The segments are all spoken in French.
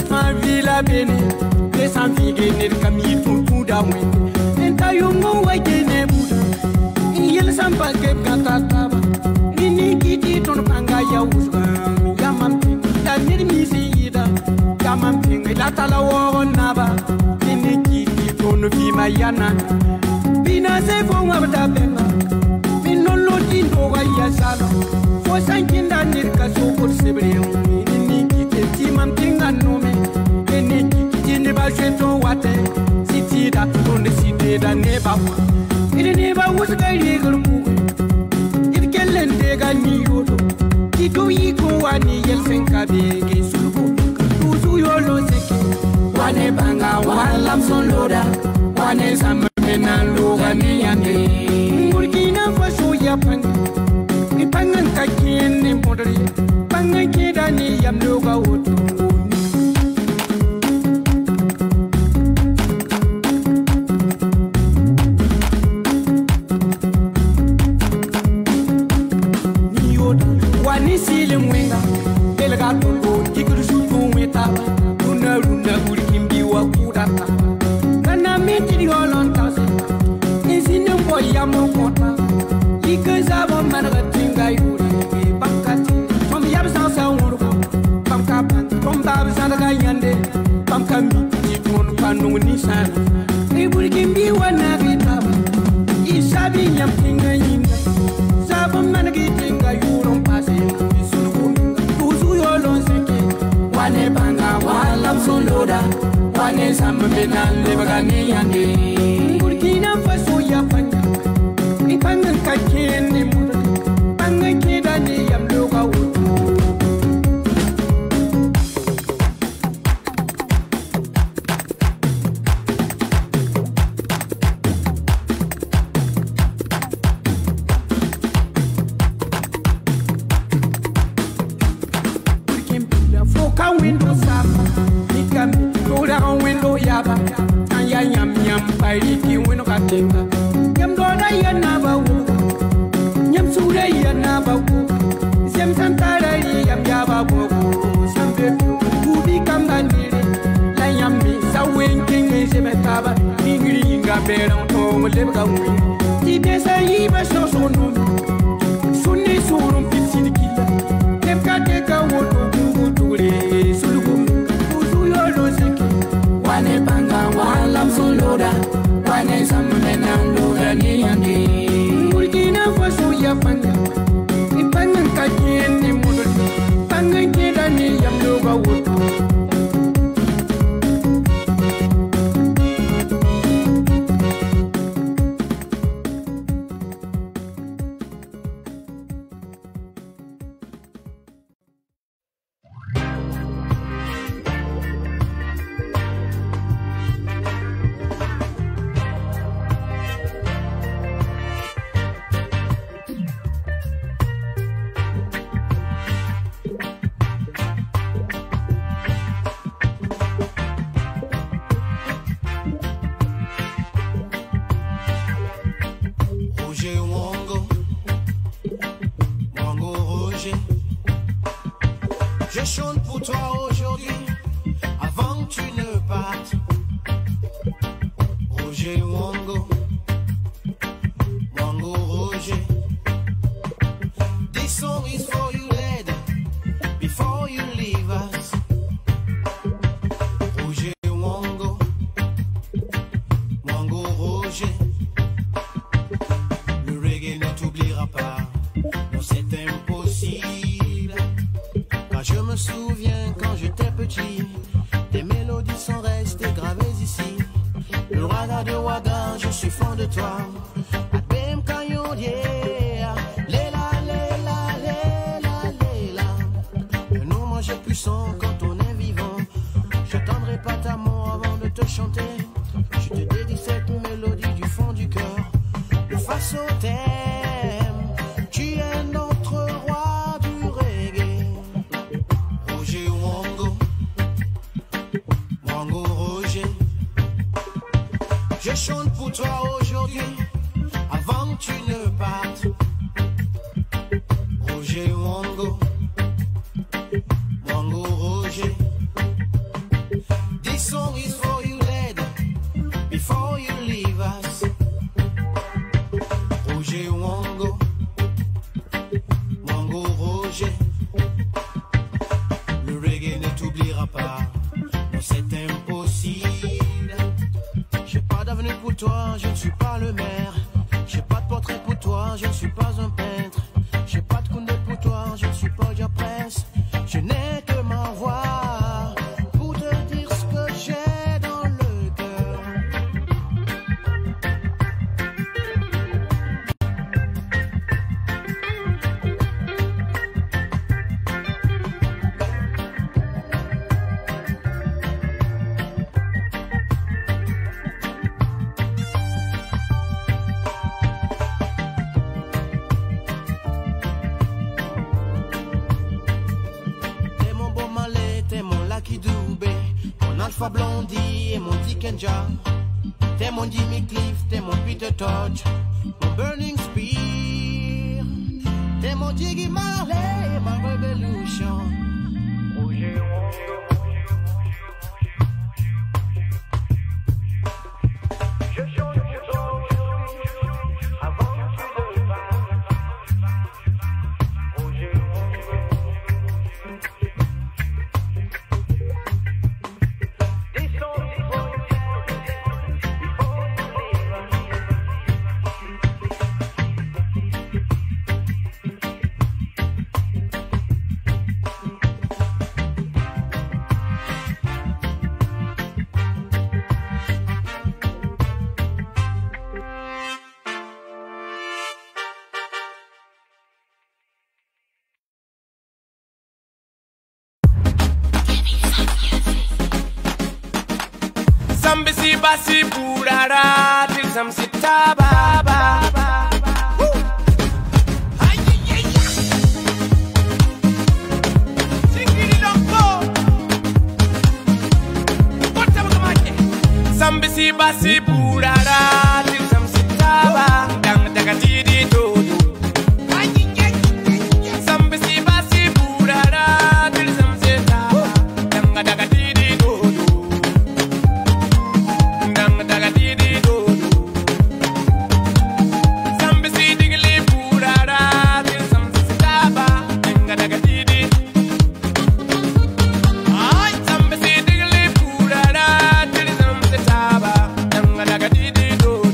Ma villa bene, le san fighe nel camino tu da me. Enta yungo wa gene buda. Yel san pa ke kata. Ini kiti ton panga ya usga. Ya mampi, ya nirmi sida. Ya mampi la tala wo naba. Ini kiti ton fi mayana. Bina se fo wabda benga. Bino lo tindo wa ya sala. Fo san kinda nirka so por sebreu. Ini kiti ti mampi nganome. Ini kiti ne ba jeto wate. Siti da ton de siti da ne ba. Ini ne ba usga yegru. Ni yodo kitu yiko wani yelsenka bege sulgo tuzu yolo seki wane banga walam sonloda wane samena loga ni yande Burkina Faso ya panga ni pangan kakien ni modri panga kida ni yam loga woto Burkina Faso ya panga ni panga kakien ni muda panga kida ni yam loga wutu Burkina foka window sapa ni kam toda window yaba anya yam yam pariki wino katenga yam doda yana bawu yam sura yana bawu sem santara yam yaba bawu sambe kubi kambandire la yam mi sawen kingi sebetaba ingri ngabera to lebga wi ti desa yiba so sonu sunni surum pitsidikila lebka ka woto gutule sulugo tuzu yolo seki wane banga walam sonloda wane samena loga ni yande Burkina Faso ya panga ni panga kakien ni mudo panga kida ni yam loga woto Je chante pour toi aujourd'hui, avant que tu ne partes. Roger Wango, Wango Roger. This song is for you, lad, before you leave us. Roger Wango, Wango Roger. Le reggae ne t'oubliera pas, non c'est impossible. Je me souviens quand j'étais petit, tes mélodies sont restées gravées ici. Le roi de Ouaga, je suis fan de toi. Abem Kanyon, yeah. Léla, léla, léla, léla. Nous mangeons puissant quand on est vivant. J'attendrai pas ta mort avant de te chanter. Je te dédie cette mélodie du fond du cœur. Le Faso t'aime, tu es notre roi du reggae. Roger Wango, Wango Roger. Je chante pour toi aujourd'hui, avant que tu ne partes. Roger Wango, Wango Roger. This song is for you dead before you leave us. Roger Wango, Wango Roger. Le reggae ne t'oubliera pas, non c'est impossible. J'ai pas d'avenir pour toi, je ne suis pas le maire. J'ai pas de portrait pour toi, je ne suis pas un peintre. J'ai pas de Koundé pour toi, je ne suis pas Diapresse. Je n'ai que ma voix pour te dire ce que j'ai dans le cœur. T'es mon bon Malais, t'es mon Lucky Dubé, mon Alpha Blondie et mon Dickenja. T'es mon Jimmy Cliff, t'es mon Peter Tosh, mon Burning Spear. T'es mon Jiggy Marley et ma Revolution. Sambisi basi burara til samsita baba. Sambisi basi burara til samsita baba. Dang daga didi dodo. Sambisi basi burara til samsita baba. Dang daga didi dodo. Dang daga didi dodo. Sambisi digli burara til samsita baba. Dang daga didi. Ay, sambisi digli burara til samsita baba. Dang daga didi dodo.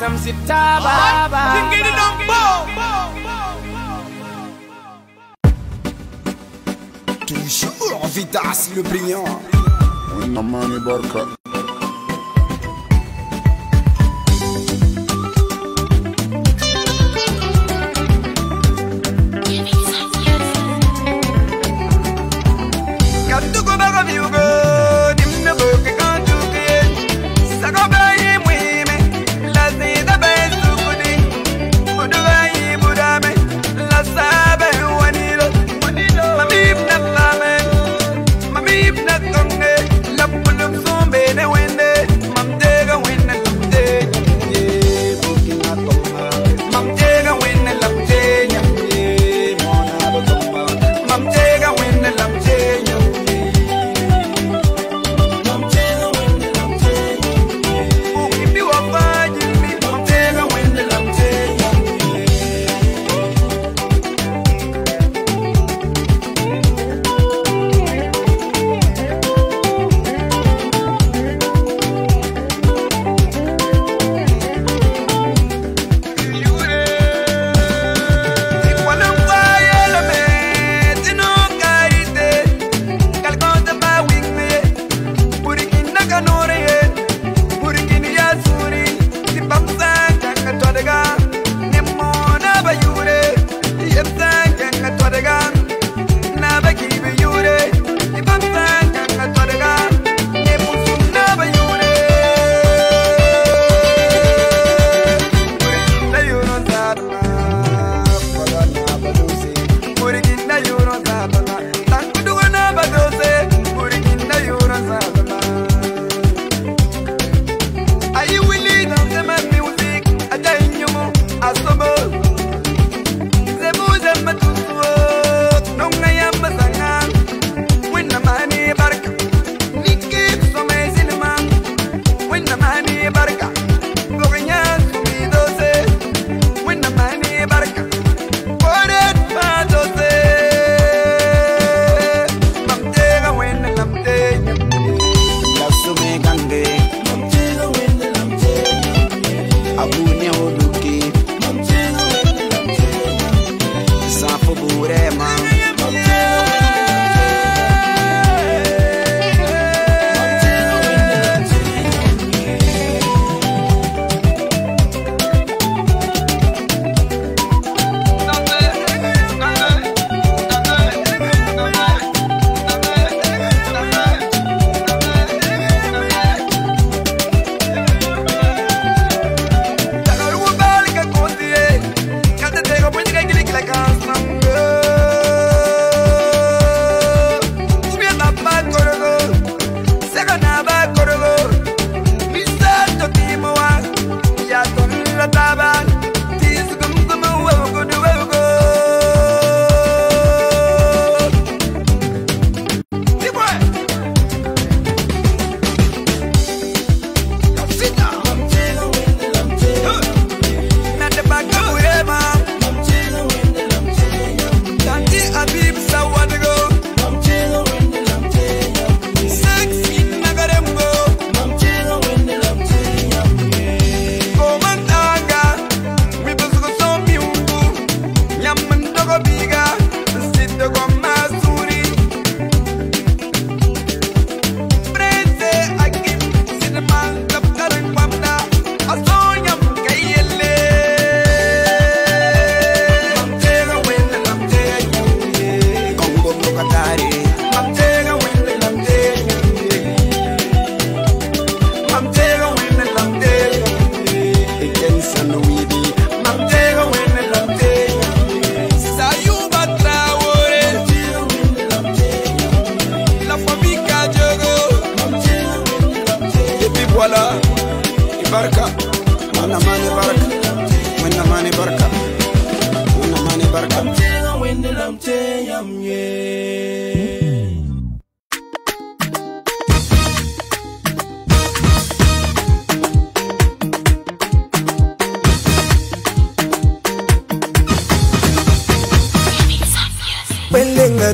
some sitaba. Dingiri dombo. Toujours Vitas le brillant. Namani Barka.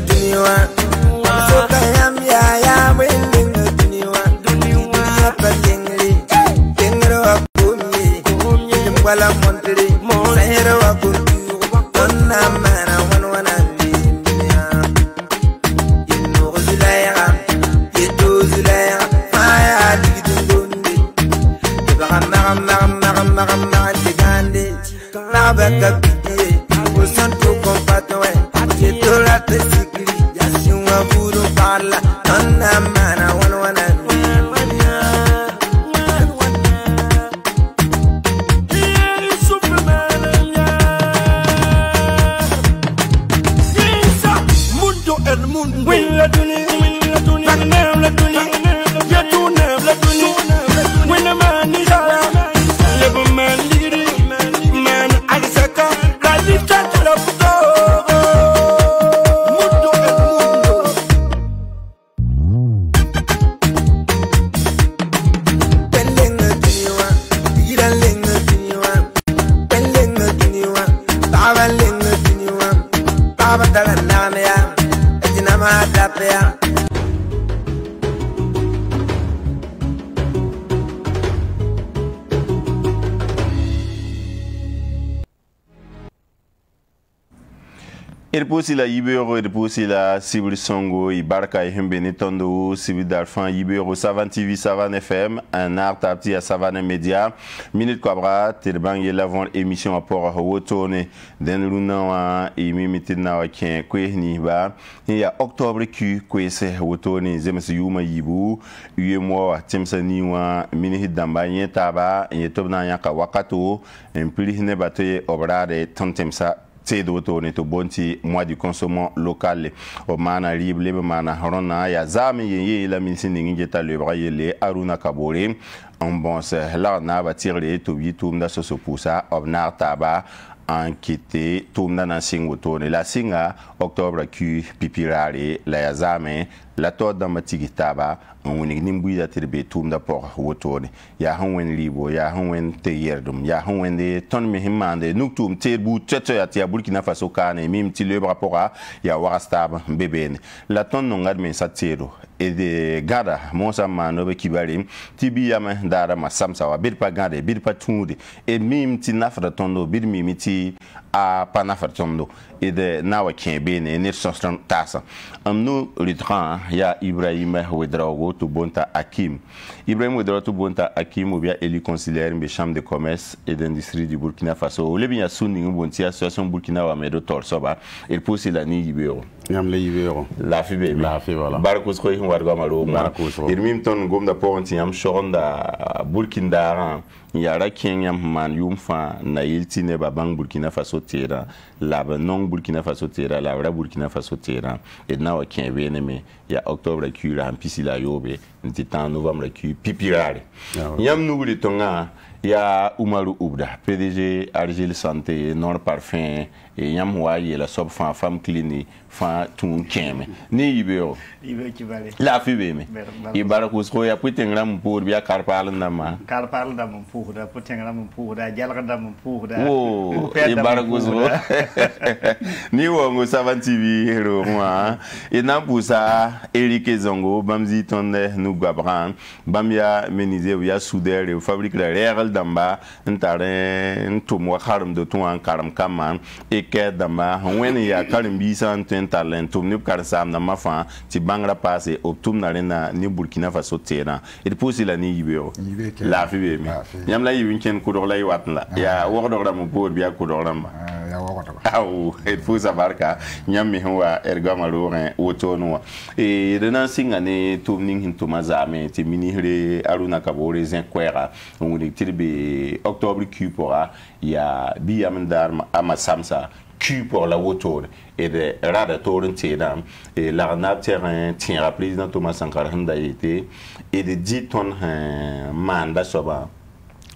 Dunia Sahira wa kudu Tonna mana wana dunia Yinu Zulaiha Yedu Zulaiha Faya digidundundi Yibaka tigande Nabaka bidiye Usantu kompatwe Yedola tesikli Yasiwa buru parla Tonna mana wana Irposi la Ibero, Irposi la Sibri Songo, Ibarka et Hembenitondo, Sibri Dalfan, Ibero, Savan TV, Savan FM, un art tapti à Savan Media, Minute Quabra, Telbang, et l'avant émission à Port à Wotone, Denluna, et Mimitina, Kien, Kwe, ba, il y a Octobre Q, Kwese, Wotone, Zemes Yuma Yibu, Uyemo, Timsaniwa, Minihit Dambayen Taba, et Tobna Yaka Wakato, un Pulihne Bate, Obrade, Tantemsa. C'est d'autres to bonti mois du consommant local au mana libre mana rona ya zami ye la ministre ngeta le braille aruna kabore on bon c'est là na batir les to bitum da so pousa obnar taba enquêté tourna dans singotone la singa octobre Q pipirare la ya zame la to da matigi taba on nimbu da terbe tum da por wotone ya hanwen libo ya hanwen te yerdum ya hanwen de ton mi himande nuktum te bu tete ya tia Burkina Faso kane mim ti le rapport ya warastab bebene la ton non admen satero et de gada monsa mano be kibari tibi ya dara ma samsa wa bir pa gade bir pa tunde et mim ti nafra tondo bir mimi ti a panafra tondo et de nawa kembene ne sostan tasa amno litran ya Ibrahim Ouedraogo to bonta Hakim Ibrahim Ouedraogo to bonta Hakim ou bien élu conseiller de chambre de commerce et d'industrie du Burkina Faso le bien suni bonti association Burkina wa medo torsoba il pousse la ni Ibero Yam le Ibero la fibe la fibe voilà barkos ko hin warga maro barkos il mim ton gomda ponti yam shoronda Burkina yara kenyam man yumfa na yilti ne babang Burkina Faso tera la non Burkina Faso tera la ra Burkina Faso tera et na wa kenbe ne me ya octobre kura ampisi la yobe ntitan novembre ku pipirare yam nuguli tonga ya Umaru Ubda PDG Argile Santé Nord Parfum et yam wa la sob femme clinique fa tun keme ni Ibero la fibe me ibaraku so ya putengram pour bia karpal ndama pour da putengram pour da jalgandam pour da oh ibaraku so ni wongo Savan TV hero moi et na pousa Eric Zongo bamzi tonde nu gabran bamya menize ya soudeur fabrique la réel damba ntare ntumwa kharum de ton en karam kaman et ke damba wen ya karim bi santen talent tum ni karsam na mafa ti bangra passé optum na rena ni Burkina Faso tena et pousse la ni Ibero la fibe mi yam la yibin ken ku dog lay watla ya wo dog ram pour biya ku dog ram ya wo ko aw et pousse barka nyam mi wa ergama loren wotono et rena singa ne tum ning hin to mazame ti minihre aruna kabore zen kwera on dit tirbe octobre Q pora ya bi amndar ama samsa Q pour la wotor et de rada torin tedam et l'arnab terrain tient président Thomas Sankara été et de 10 tonnes manda soba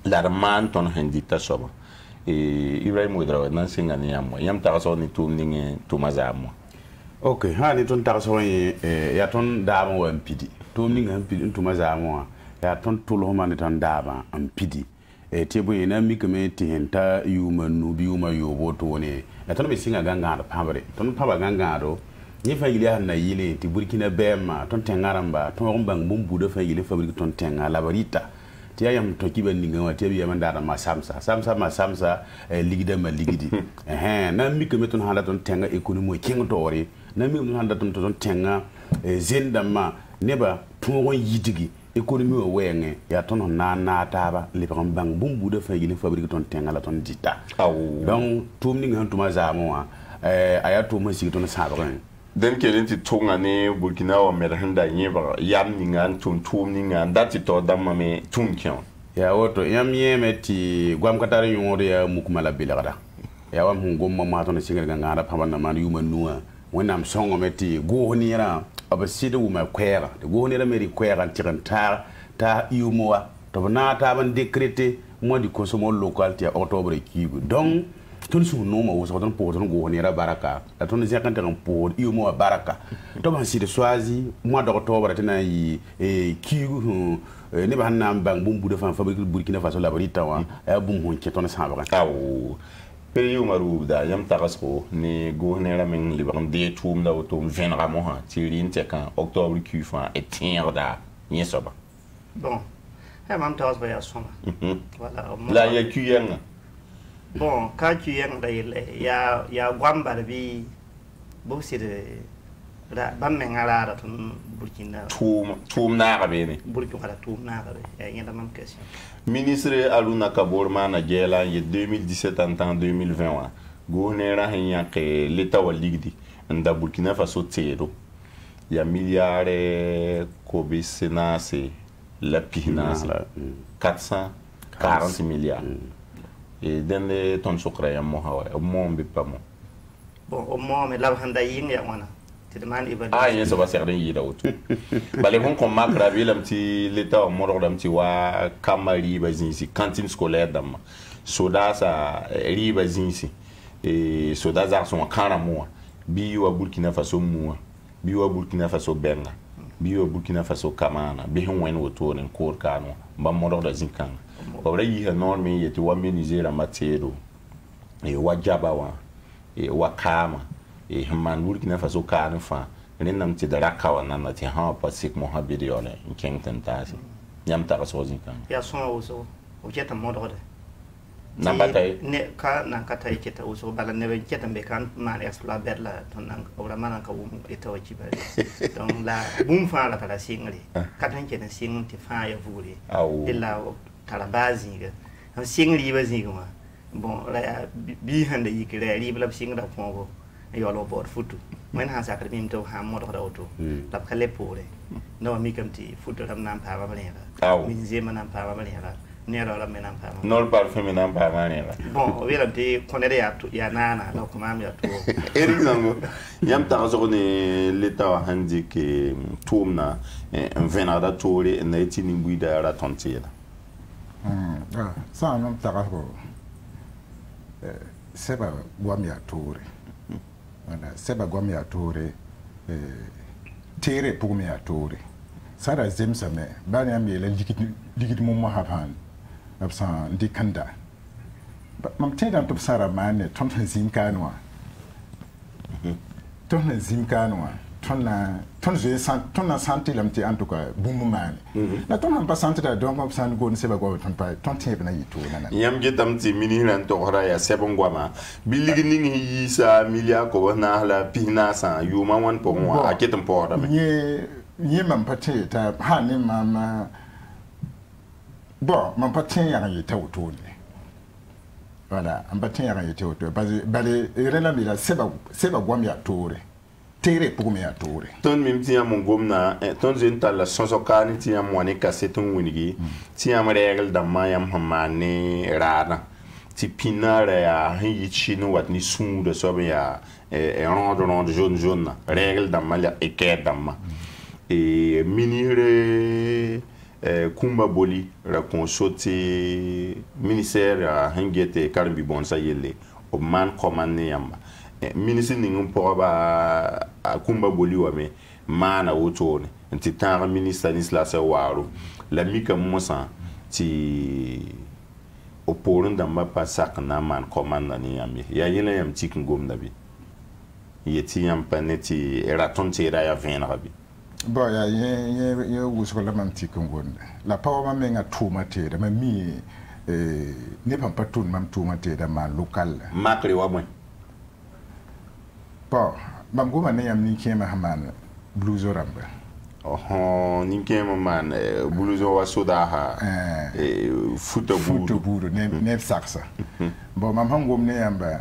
l'arman ton handita soba et Ibrahim Ouedraogo nan singani yam taraso ni tumning Thomas amo ok ha ni ton taraso ya ton dama wa mpidi tumning mpidi Thomas amo ya ton tulo man ton dama mpidi e tebo ina mi kame tihenta yuma nubi yuma yobo to ne ton be singa ganga da pambre ton paba ganga do ni fa yile na yile ti Burkina bema ton tengaramba ton bang bumbu da fa yile fabrique ton tenga la barita ti ya yam to kiba ninga wa ti ya man da ma samsa ligida ma ligidi na mi ke metun handa ton tenga economy king tori na mi metun handa ton tenga zenda ma neba tungon yidigi economy o wenge ya ton na taba le bang bumbu de fa yile fabrique ton tenga la ton dita donc tum ninga tuma zamo aya to ma sigi ton sabran den kelen ti tonga ne Burkina wa merhanda nyeba yam ninga tum ninga ndati to damma me tum kyon ya woto yam yeme ti gwam katare yongore ya mukmala bilagada ya wam ngom ma to na singa ngara pamana man yuma nuwa wonam songo meti go honira abaside wuma kwera de go honira meri kwera tiranta ta yumoa to na ta ban décréter mois du consommation local ti octobre kibu donc ton su noma wo soton po ton go honira baraka la ton zekante ran po yumoa baraka to ban side soisi mois d'octobre tena yi kibu ne ba hanna bang bumbu de fan fabrique Burkina Faso la barita wa bum hon ke ton sa ba Peri umaru da yam tarasko ni gouverneur men liban de toum da autom venra mo ha tirin te kan octobre Q fa et tiens da ni soba bon mam tawas ba ya soma voilà la ya Q yang bon ka Q yang da ya gwamba bi bo si de da bam men ngala da ton Burkina toum na ga be ni Burkina toum na ga be ya yenda mam question Ministre Aluna Kaborma na Gela en 2017 en temps 2020 gouverneur hanya ke l'état wa ligdi nda Burkina Faso tero ya milliards kobe senase la pinase 440 milliards et dans les tonnes sucre ya mo hawa mo mbi pa mo bon au moment mais la handa yin ya wana il y a certains qui sont là. Les gens qui ont marqué l'État au Maroc, wa Kamari, cantine scolaire, soda ça riba zinsi et soda ça sont karamoa. Biyo à Burkina Faso moua, biyo à Burkina Faso benga, biyo à Burkina Faso kamana, biyo wen autour en cour kano, ba Maroc da zinkang. Ora yi enorme yeti wa meniser la matière et wa jabawa et wa kama. Et man Burkina Faso kan fa renam ti dara kawana na ti ha pasik mo ha bidiole in kengten tasi nyam ta so zin kan ya so o jeta modode na batay ne ka na ka tay jeta o so bala ne jeta be kan man exploit berla ton nan obra man ka wum eto ci ba donc la bum fa la kala singri ka tan ke na sing ti fa ya vuri illa kala bazi ga singri ba zingma bon la bi hande yikire ri bla singra fongo yo lo bor futu men ha sa karbim to ha mo do auto la khale pore no mi kam ti futu ram nam pa ba la min zema nam pa ba la ne ro la men nam pa no par femi nam pa ba la bon o wela ti konere ya nana lo kuma mi to eri zango yam ta zo ne l'état handi ke tumna en venada tore na etini nguida ra tontela ça nam ta ko seba gwamia tore seba gwami ya tore tere pugmi ya tore sara zemsa me bani am yele ligit mo mahaban absa ndikanda mam tedam to sara mane ton zimkanwa ton na santé lamti en tout cas bumu mane na ton ham pas santé da donc am san gon seba go ton pa ton tebe na yitu na yam getam ti mini ran to hora ya sebon gwama biligi ningi yisa milia ko na la pina sa yuma wan po mo aketam po da me ye mam pate ta ha ni mama bon mam pate ya yita wuto ne voilà am pate ya yita wuto bale rela mi la seba gwam ya tore tere pour me atore ton mim ti am ngomna ton zenta la sonsokani ti am woni kaseton winigi ti am règle da mayam hamane rana ti pinare ya hi chino wat ni sou de so ya rond jaune règle da malia e ke damma e minire kumba boli ra consoti ministère hangete karbi bon sa yelle o man commande yamba ministre ningum poba akumba boli wa me mana wotone nti tanga ministre nisla se waru la mika musa ti oporon da mapa sakna man commande ni yami ya yele yam tikin gomna bi yeti yam paneti eraton ti ra ya venra bi Bon, il y a où ce que la mantique la power menga tout maté, de mi n'est pas tout même tout maté de ma local. Maclé wa moi. Bon, mam go mané am ni kema haman blues oramba. Oh, ni kema man blues wa soda ha. Foot bourre, ne saxa. Bon, mam hango ne amba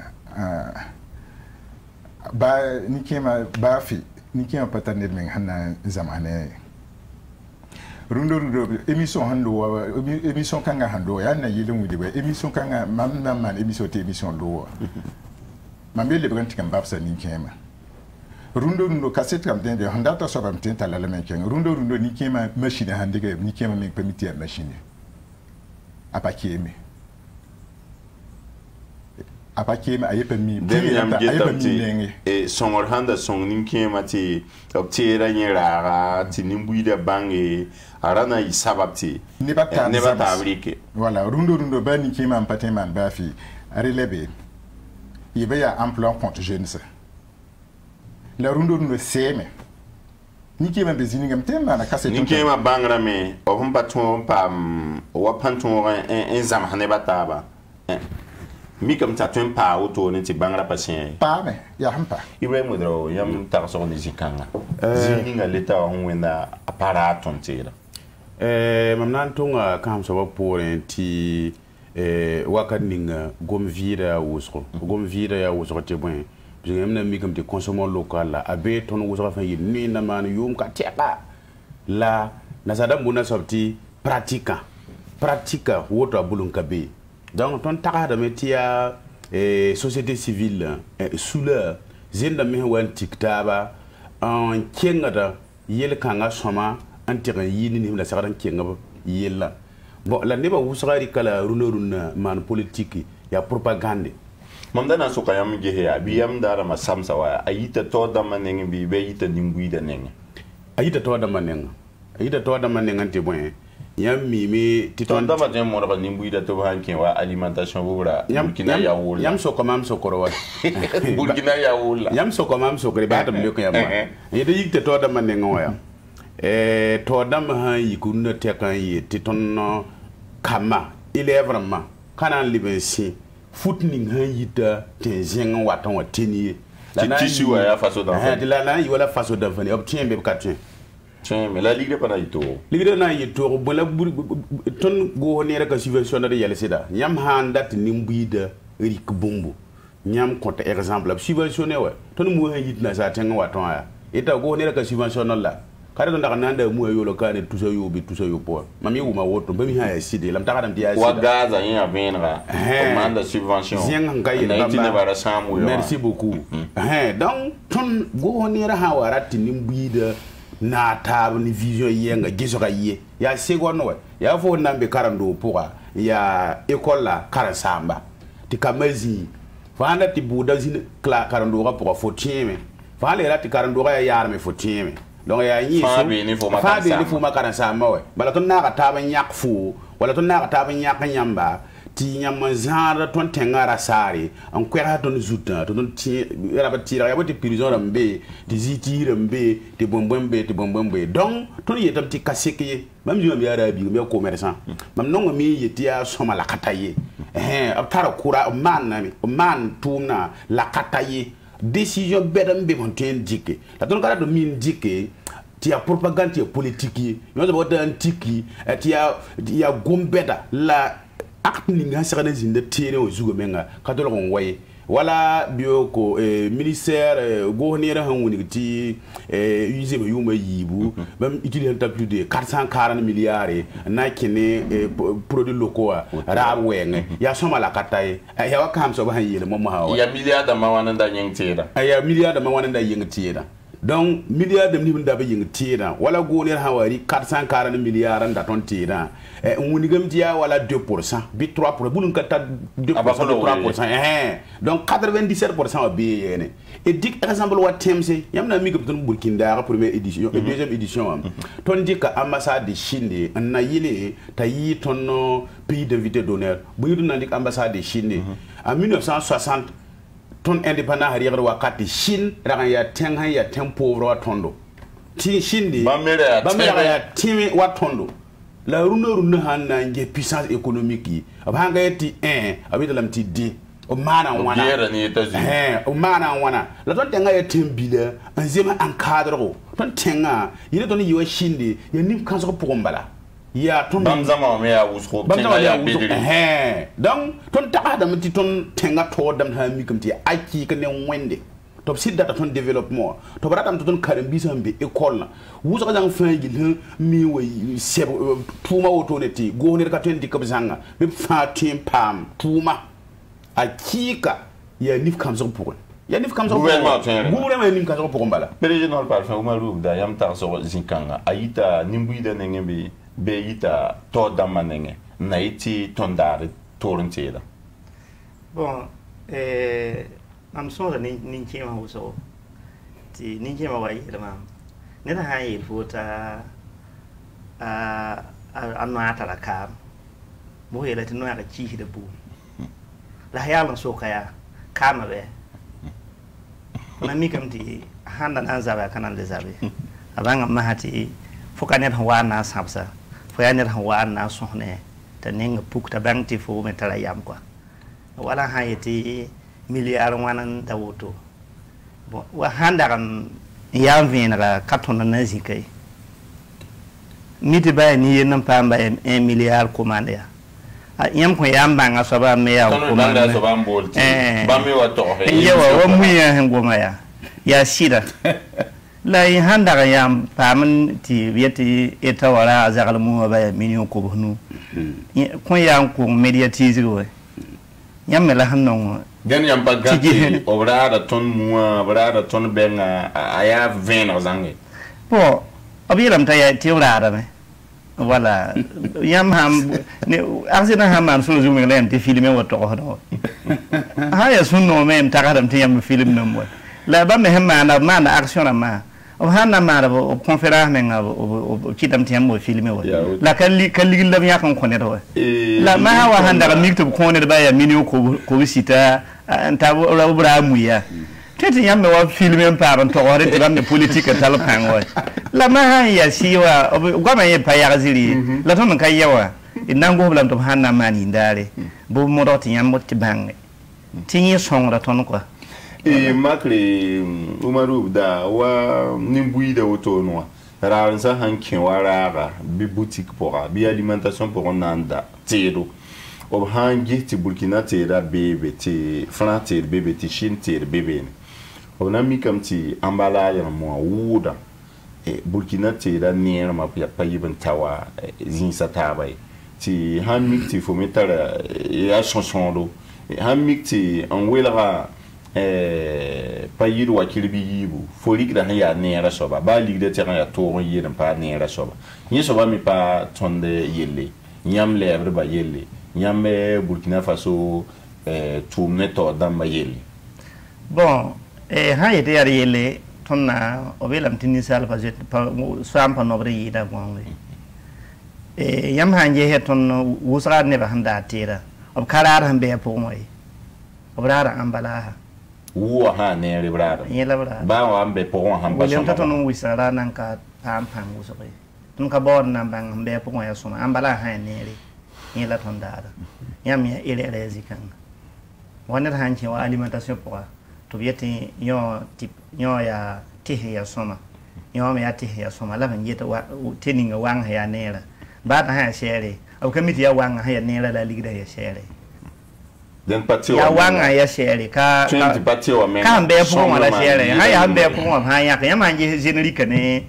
ba ni kema ba fi ni kema patane men hana zamane. Rundo émission hando émission kanga hando ya na yilungu de émission kanga mam na man émission lo. Mambe le branti kan babsa ni kema. Rundo cassette kam den de handata so bam tin talala men ken. Rundo ni kema machine hande ke ni kema men permitir machine. Apa kema. Apa kema aye permis. Demiam getamti e songor handa song ni kema ti optera nyera ti nimbuida bange arana isababti. Ne bata abrike. Voilà, rundo ba ni kema ampaté man ba fi relève. Il y a un plan contre jeunes. La rundo no seme. Ni kema bezini ngam tema na cassette. Ni kema bangra me o humba ton pam o panton en zam hane bataba. Mi kam tatun pa auto ne ti bangra patien. Pa me ya hampa. Iwe modro yam tarso ni zikanga. Zininga leta on wenda aparaton tira. Mamnan tonga kam so pour ti wakat ninga gom vida wusro ya wusro te bon je na mi kam te consommation local la abe ton wusro fa yin ni na man yum ka teka la na sadam buna sorti pratica woto bulun kabe donc ton taka da metia société civile souleur zinda me wan tiktaba en kengada yel kanga soma antira yini ni la sagaran kenga yella. Bon, la neba wusagari kala runuruna man politique ya propagande. Mamdana so kayam gehe abiyam dara masamsa wa ayita to da maneng bi be yita nimbuida neng. Ayita to da maneng ante bon. Yam mi me titon da ma mo da nimbuida to hanke wa alimentation wura Burkina ya wula. Yam so komam so korwa. Burkina ya wula. Yam so komam so kore ba ta mle ko yam. Yida yita to da maneng wa. To dam ha yikunna tekan yi titon kama il est vraiment kana libensi footning ha yita te zenga watan watini la na tissu wa ya faso d'enfant la na yi wala faso d'enfant obtient be katien tiens mais la ligue pas na yito bola ton go ne reka subvention de yele sida nyam ha ndat nimbuida rik bumbu nyam compte exemple subventionné wa ton mo ha yitna sa tenga watan ya ita go ne reka subvention la kada don daga nanda mu yo lokane tuso yo po mami wuma woto bami ha ya sidi lam taka dam dia sidi wa gaza yin avenra commande subvention zeng ngai merci beaucoup donc ton go honira ha warati nimbuida na tab ni vision yenga giso ga ye ya segono ya fo nambe karando poa ya école la karasamba ti kamazi fanda ti buda zin kla karando ga poa fo tieme fale rati karando ga ya yarme fo tieme donc ya yi fa fo makara sama we bala ton na ka taba nyak fu wala ton na ka taba nyak nyamba ti nyama zara ton tengara sari en kwera ton zuta ton ti era batira ya bote prison rambe ti ziti rambe ti bombombe donc ton yetam ti kaseke mam jom ya arabi me commerçant mam non mi yetia soma la kataye abtara kura man tumna la kataye décision bedam be monten dike la ton kala do min dike ti a propagande ti politique yo do boda antiki ti ya gombeda la acte ninga sakana zinde tere o zugo menga kadolo kon waye wala bioko ministère gohnera han woni ti usé ba yuma yibu bam utiliser plus de 440 milliards na kene produits locaux ra wenge ya soma la kataye ya wakam so ba han yele mo ha ya milliard da mawana da yengtira ya milliard da mawana da yengtira donc milliard de ni da ba yengtira wala gohnera han wari 440 milliards da ton tira on dia wala 2% bi 3% bulun kata 2% 3% donc 97% bi yene et dik exemple wa temse yamna mi gabton Burkina première édition et deuxième édition ton dik ambassade de Chine na yile tayi ton pays d'invité d'honneur bu yidu nandik ambassade de Chine en 1960 ton indépendant hariyar wakati Chine ragan ya ten pauvre wa tondo ti shindi Bamera ya timi watondo la runa hanna nge puissance économique abanga yeti abita lam ti di o mana wana o mana wana la ton tenga ya tembila anzema encadre ton tenga yile ton yiwa shindi ya nim kanso ko mbala ya ton bamzama me ya usko tenga ya bidiri donc ton taka dam ti ton tenga to dam ha mi kam ti aki ka ne wende top sidda ton développement to baratam ton karambi sambe école wuzo ka jang fin gil mi way seb tuma woto neti go ne ka ten dikab zanga be fatim pam tuma akika ya nif kam so pour ya nif kam so gouvernement nim kam so pour mbala président parfait Umaru da yam tar so zinkanga ayita nimbuida nenge be yita to damanenge na iti tondare torntela bon am so ni chema uso ti ni chema wa yema ne da hai futa anwa ta la ka mo hele ti no ya chi de bu la ya lan so kaya kama be na mi kam ti handa na zabe kanan de zabe abanga mahati fuka ne hawa na sabsa fo ya ne hawa na sohne ta nenga pukta bangti fo me tala yam kwa wala hayati milliard wanan dawuto bon wa handaram ya vinra katona nazikai miti ba ni yenam pamba 1 milliard commande ya yam ko yamba nga soba me ya commande so bambolti bammi wato yewa wa muya ngoma ya sida la yi handara yam paman ti yeti etawara azagal mu ba minyo ko bonu ko yam ko mediatiser we yam la hanno gan yam bagati obrada ton mua obrada ton benga aya vena zange po abiram ta ya tiurada me wala yam ham ne arsina ham so zumi len ti filme wato hodo haya sunno mem tagaram ti yam film no mo la ba me hemma na mana action ma o hanna ma o conférence men o kitam ti yam filme wa la kalli lam yakon koneto la ma hawa handa mikto koneto ba ya minio ko sita anta obra muya tete yam wa filme par to hore ti bam politique tal pango la ma ya siwa goma ye pa ya zili la ton kai yawa inango blam to hanna mani ndare bo mo do ti yam ti bangi tinyi songra ton ko makle Umaru da wa nimbuida otonwa raansa hankin waraga bi boutique pour bi alimentation pour nanda tero ob hangi ti Burkina tera bebe ti France tera bebe ti Chine tera bebe ob na mi kam ti emballage na mo wuda Burkina tera nier ma pa yiben tawa zin satabai ti hamik ti fo metara ya chanson do hamik ti en welra payir wakil bi yibu folik da ya nera soba ba ligde terrain ya to yiren pa nera soba ni soba mi pa tonde yelle nyam lebre ba yelle nyam Burkina Faso tourne to damba yelle bon ha yete yar yelle tonna obelam tinisal fa jet sampa nobre yida gonwe yam hanje he ton wusra ne ba handa tira ob karar hambe po moy obrara ambalaha wo ha ne librada yela brada ba wa ambe po han ba so to non wisara nan ka pam so be tun ka bod nan bang ambe po ya so ambala ha ne ri yela ton dara yam ya ile rezikan wonet han che wa alimentation pour to bieti yo tip yo ya tihe ya soma yo me ya tihe ya soma la ban yeta wa teninga wang ha ya ne la ba ta ha shere au kamiti ya wang ha ya ne la ligida ya shere den patio ya wanga ya shere ka patio men ka mbe po wala shere ha ya mbe po ha ya ka manje générique ne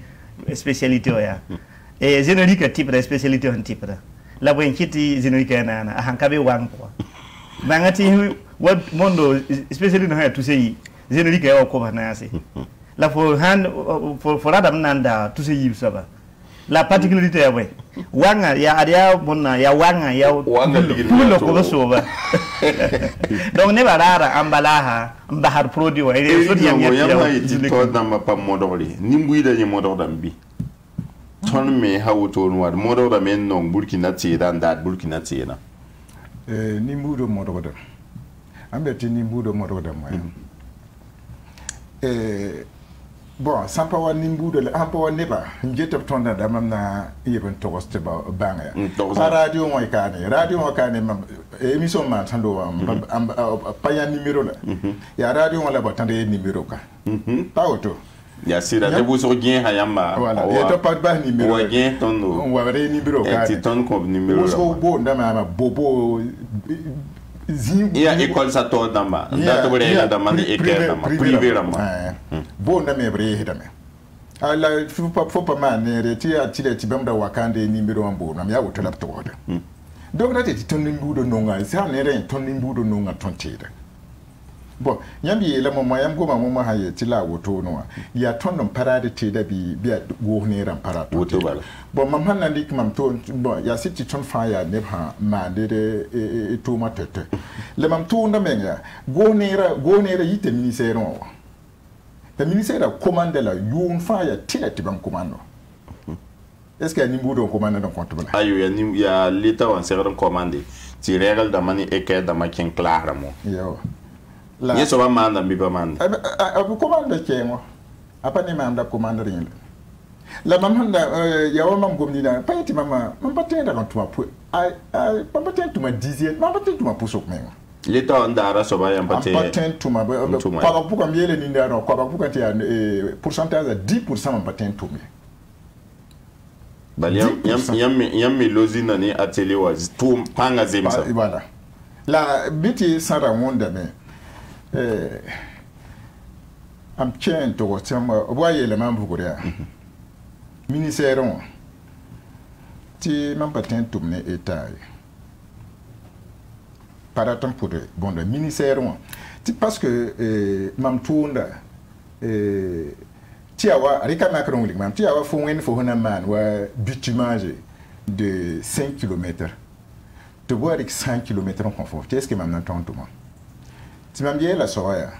spécialité ya générique type de spécialité on type la bo nkiti générique na han ka be wang ko bangati wa mondo spécialité no ha tu sei générique ya ko ba na ase la fo han for adam nanda tu sei saba la particularité ya we wanga ya adia bonna ya wanga ya pulo ko soba donc ne barara ambalaha mbahar produit wa ile so diam ya to dama pa modoli nimbuida ni mododam bi ton me hawto no wad mododa men non Burkina tira ndat Burkina tira nimbudo mododa ambe ti nimbudo mododa mo bon sampa wa nimbudo le ampa wa neba njeta tonda da mamna yeben togoste ba banga radio mo kane mam émission ma tando wa pa ya numéro la ya radio wala ba tande numéro ka pa auto ya sira de buso gen hayamba voilà ya to pa ba numéro wa gen tondo wa re numéro ka ti ton ko numéro so bo ndama bobo iya école sa to damba da to bure da mani école damba privé damba bon na me bre hidame ala faut pas man reti atile tibamda wakande numéro ambo na ya woto laptop hoda donc na ti ton nimbudo nonga sa ne re ton nimbudo nonga tontida bon yambi la mo mayam go mo haye tila woto no ya ton no parade te da bi go ne ran parato woto bala bon mam hanna dik mam to bon ya siti ton fa ya ne ha ma de to matete le mam to nda menga go ne ra yite ministère on le ministère a commandé la youn fa ya tila tibam commando est-ce que ni mbudo commande dans compte bala ayo ya l'état on s'est recommandé ti règle da mani équerre da makin clair mo yo la yeso ba manda mi ba manda abu commande ke mo apa ni manda commande rien la mamanda ya wa mam gomni na pa ti mama mam patin da tuma pu ai pa patin tuma dixième mam patin tuma pusok men l'état on dara so ba yam patin tuma pa ba pu kam yele ni ndaro ko ba pu kan ti pourcentage à 10% mam patin tuma yam mi lozina ni atelier wa tout panga zemsa voilà la biti sara wonda me am chen to tsama boye le mambu korea ministère on ti mam patin tumne état paratam pour bon le ministère on ti parce que mam tunda ti awa rika macron lik mam ti awa fo wen fo hona man wa bitumage de 5 km te voir avec 100 km en confort est-ce que mam n'entend tout moi ti mam bien la soya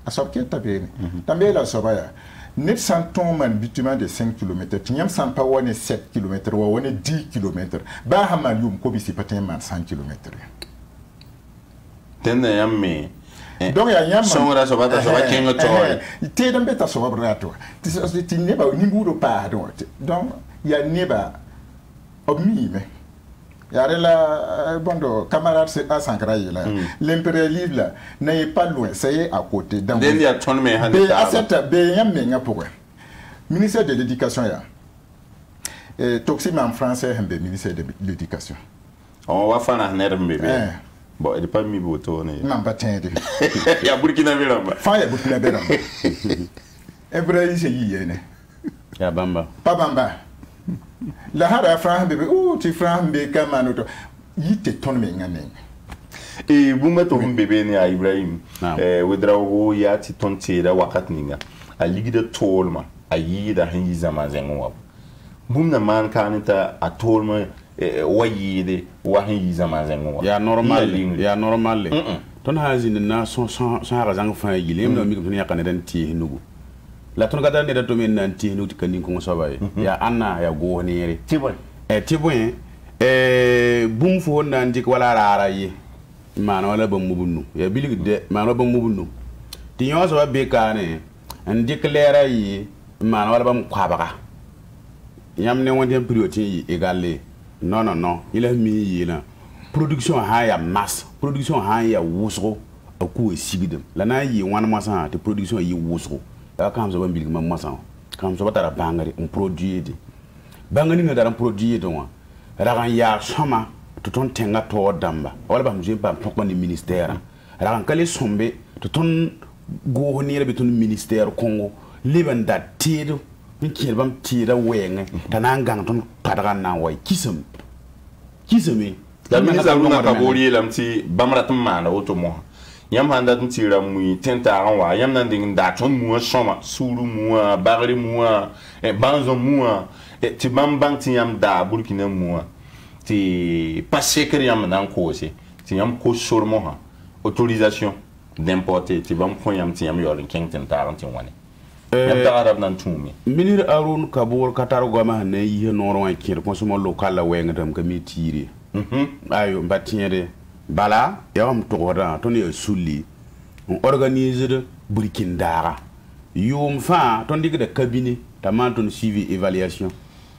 a sorti tapé també la soya 900 tonnes man bitumen de 5 km ti nyam san pa woni 7 km wa woni 10 km ba ha man yum ko bi si patin man 100 km tenne yamme donc ya yam songra so bata so ba kengo to te dan beta so ba rato ti neba ni nguro pa donc ya neba obmi me yare la bondo camarade à Sankara là l'impérialisme là n'est pas loin ça y est à côté dans il y a ton mais ministère de l'éducation ya toxime en français un ministère de l'éducation on va faire un nerf bébé bon il est pas mi boto ne non pas tendre il y a Burkina Faso fa ya Burkina Faso Ibrahim c'est yene ya bamba pas bamba la hara franc bébé ou ti franc be kamano to yite ton me ngane e bumba to bébé ni a Ibrahim wedra wo ya ti ton tira wakat ninga a ligida tolma a yida han yi zama zenwa bumna man kanita a tolma wayide wa han yi zama zenwa ya normal ton hazin na son ha zang fa yile no mi ko ya kaneden ti nugu la ton gada ne da to men nanti no tikani ko so baye ya anna ya go nere tibon bum fo nan dik wala rara yi mana wala bam mubunnu ya bilig de mana bam mubunnu ti yo so be kane an dik lera yi mana wala bam kwabaka yam ne won tem priorité yi égalé non il a mis là production ha ya masse production ha ya wusro aku esigidem la na yi wan masa te production yi wusro ya kam so ban bilgi mam masan kam so batara bangari on produit de bangani nga daran produit de wa ragan ya sama to ton tenga to damba wala ba mje ba to ni ministère ragan kale sombe to ton go ni be ton ministère Congo liban da tido min kirbam tira wenge tananga ton tadaga na way kisam la ministre na kabori lamti bamrat mana otomo yam handa tira mui tenta anwa yam nan ding da ton mu soma suru mu bagri mu banzo mu ti bang ti yam da Burkina mu ti passer yam nan ko se ti yam ko surmo ha autorisation d'importer ti bam ko yam ti yam yorin ken tenta ti wani yam da arab nan tumi minir arun kabor katar goma ne yi noron kir consomo local la wenga dam ka mi tire ayo mbatiere bala yawam togoda ton ye sulli on organise de Burkindara yom fa ton digue de cabinet taman ton suivi évaluation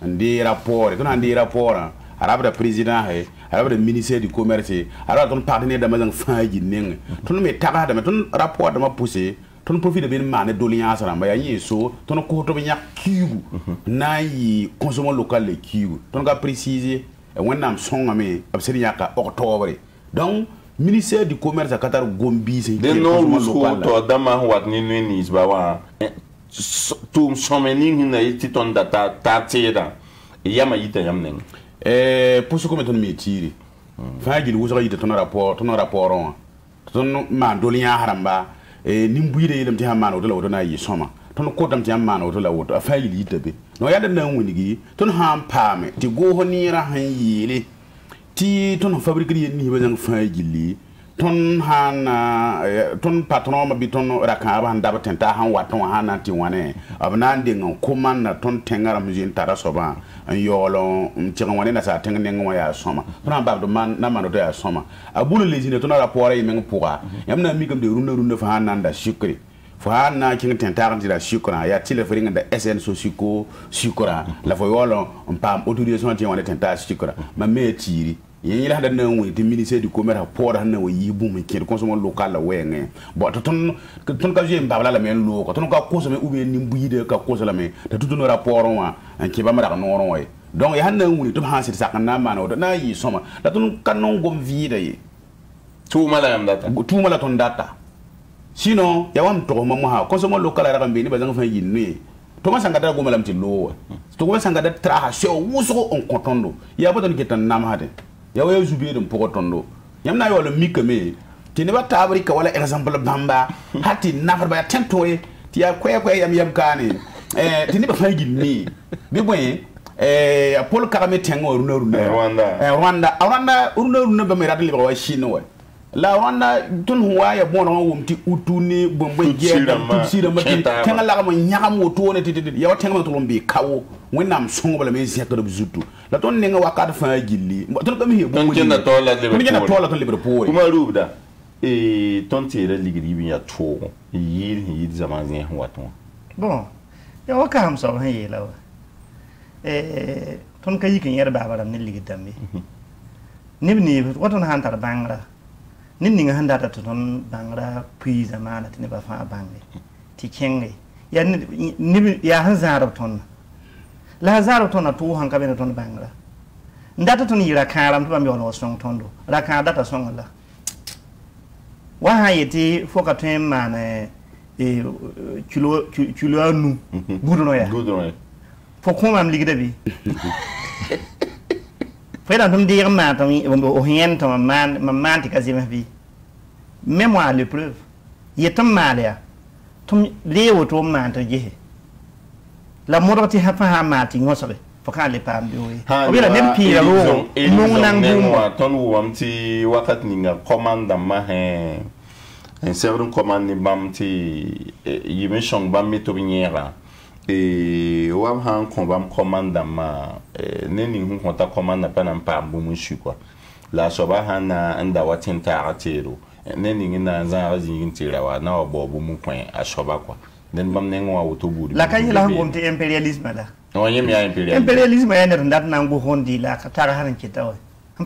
des rapports ton des rapports arabe de président he arabe de ministère du commerce arabe ton partenaire de mazang fa ji ning ton me taga de ton rapport de ma poussé ton profit de ben mané doléance ramba ya yeso ton ko to nya kigu na yi consommation local le kigu ton ga préciser wonnam songa me abseri yaka octobre donc ministère du commerce à Qatar gombi c'est de non local to dama wat ni ni ba wa tout sommening na yiti ton data ta tida yama yita yamnen pour ce que ton métier fa gi wuso yita ton rapport on ton ma dolian haramba nimbuide yelam ti hamano to lawo na yi soma ton ko tam ti hamano to lawo to fa gi yita be no yada na wonigi ton ham pame ti go honira han yile ti ton fabrique ni be jang fa gi li ton han ton patron ma bi ton rakaba han daba tenta han waton han ti wane abna ndinga kuman na ton tengara mujin tara soba an yolo mtiga wane na sa tenga nenga ya soma ton ba do man na mano to ya soma abulu lezine ton rapport yi men pourra yamna mi gam de runda fa han nanda shukri fa na king tenta kan dira shukra ya tile feringa da SN Sosiko shukra la fo yolo on pam autorisation ti wane tenta shukra ma me tiri yen la na woni te ministère du commerce pour na wo yibu me ki consommation local la wenge bo ton ka je mbabla la men lo ko ton ka consommer ou bien nimbuide ka consommer me ta tout no rapport wa en ki ba mara no ron way donc ya na woni to han sit sakana ma no na yi soma da ton kanon gom vide yi tout mala ton data sinon ya wam to mo ha consommation local la rambe ni ba zang fa yi ni to ma sangada go malam ti lo to go sangada tra sho wuso on kotondo ya boton ketan nam hade ya wayo zubir pour tondo yamna yo le mikame ti ne ba tabri ka wala exemple bamba hati nafar ba tentoye ti ya kwe yam kani ti ne ba fangi ni bi boy Paul Kagame tengo Rwanda ba me radli ba Chine la Rwanda tun huwa ya bon wumti utuni bombe jeda tutsira matin tenga la mo nyam woto ne titi ya tenga to lombi kawo wenam songo bala me ziaka do zutu la ton nenga wakata fa gilli ton ko mi bon jena to la Liverpool kuma rubda ton tire ligri bi ya to yir zaman zin wato bon ya waka ham so han yela ton kayi kin yar baba ram ne ligi tambi nibni waton han tar bangra ninga handa ta ton bangra puis zamana tini ba fa bangi ti kenge ya ni ya han zaro ton la zaro ton to han ka be ton bangra ndata ton yira karam to ba mi wono song tondo la ka data song la wa ha yeti foka tem mana kilo anu gudono ya fo ko mam ligida bi Frère, tu me dis que maman ti quasi ma vie. Mets-moi l'épreuve. Il est un mal. Tu les autres man te dit. La mode ti ha fa mati ngosore. Faut qu'elle les pas oui. Obi la même pire ro. Mon nangum. Ton wamti wakat ninga commande ma hein. Un certain commande bam ti yimeshong bam mitobiniera. Et wam han kombam commande ma neni hun konta commande pa nan pa bumu shi quoi la soba han na anda watin ta atero neni ngina za razin tirawa na obo bumu kwen a soba quoi den bam nengo wa woto budi la kan la honte impérialisme la no yemi ya impérialisme ya ner ndat nangu hondi la ka tara han kitaw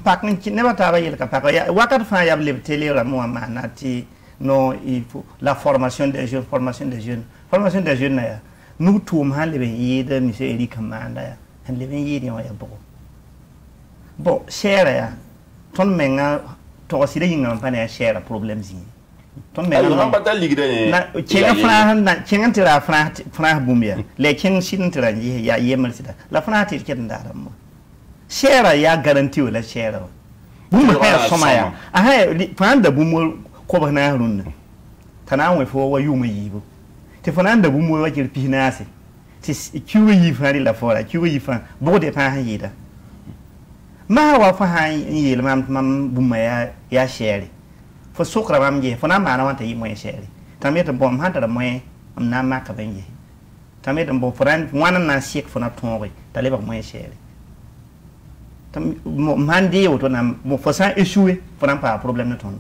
pak nin ne ba tara yel ka pak ya wakat fa ya le télé la mo amana ti no il faut la formation des jeunes ya nous toum han leben yede monsieur Eric Manda ya han leben yede ya bon cher ya ton menga to sire yinga pana cher problème zi ton menga no bata ligde na chenga fra na chenga tira fra bumia le chenga sin tira ya yemal sida la fra tir ket ndara mo cher ya garantie wala cher bumma ha soma ya aha fanda bummo ko bana harun tanawe fo wa yuma yibo te fananda bu mo wajir pinase ti kiwe yi fari la fora kiwe yi fa bo de fa hayida ma wa fa hay yel mam bu ma ya shere fo sokra mam je fo na ma na wanta yi mo shere tameta bom hanta da mo am na ma ka benje tameta bom fran wana na sik fo na tonwe tale ba mo shere tam mande yo to na mo fo sa échouer fo na pa problème na ton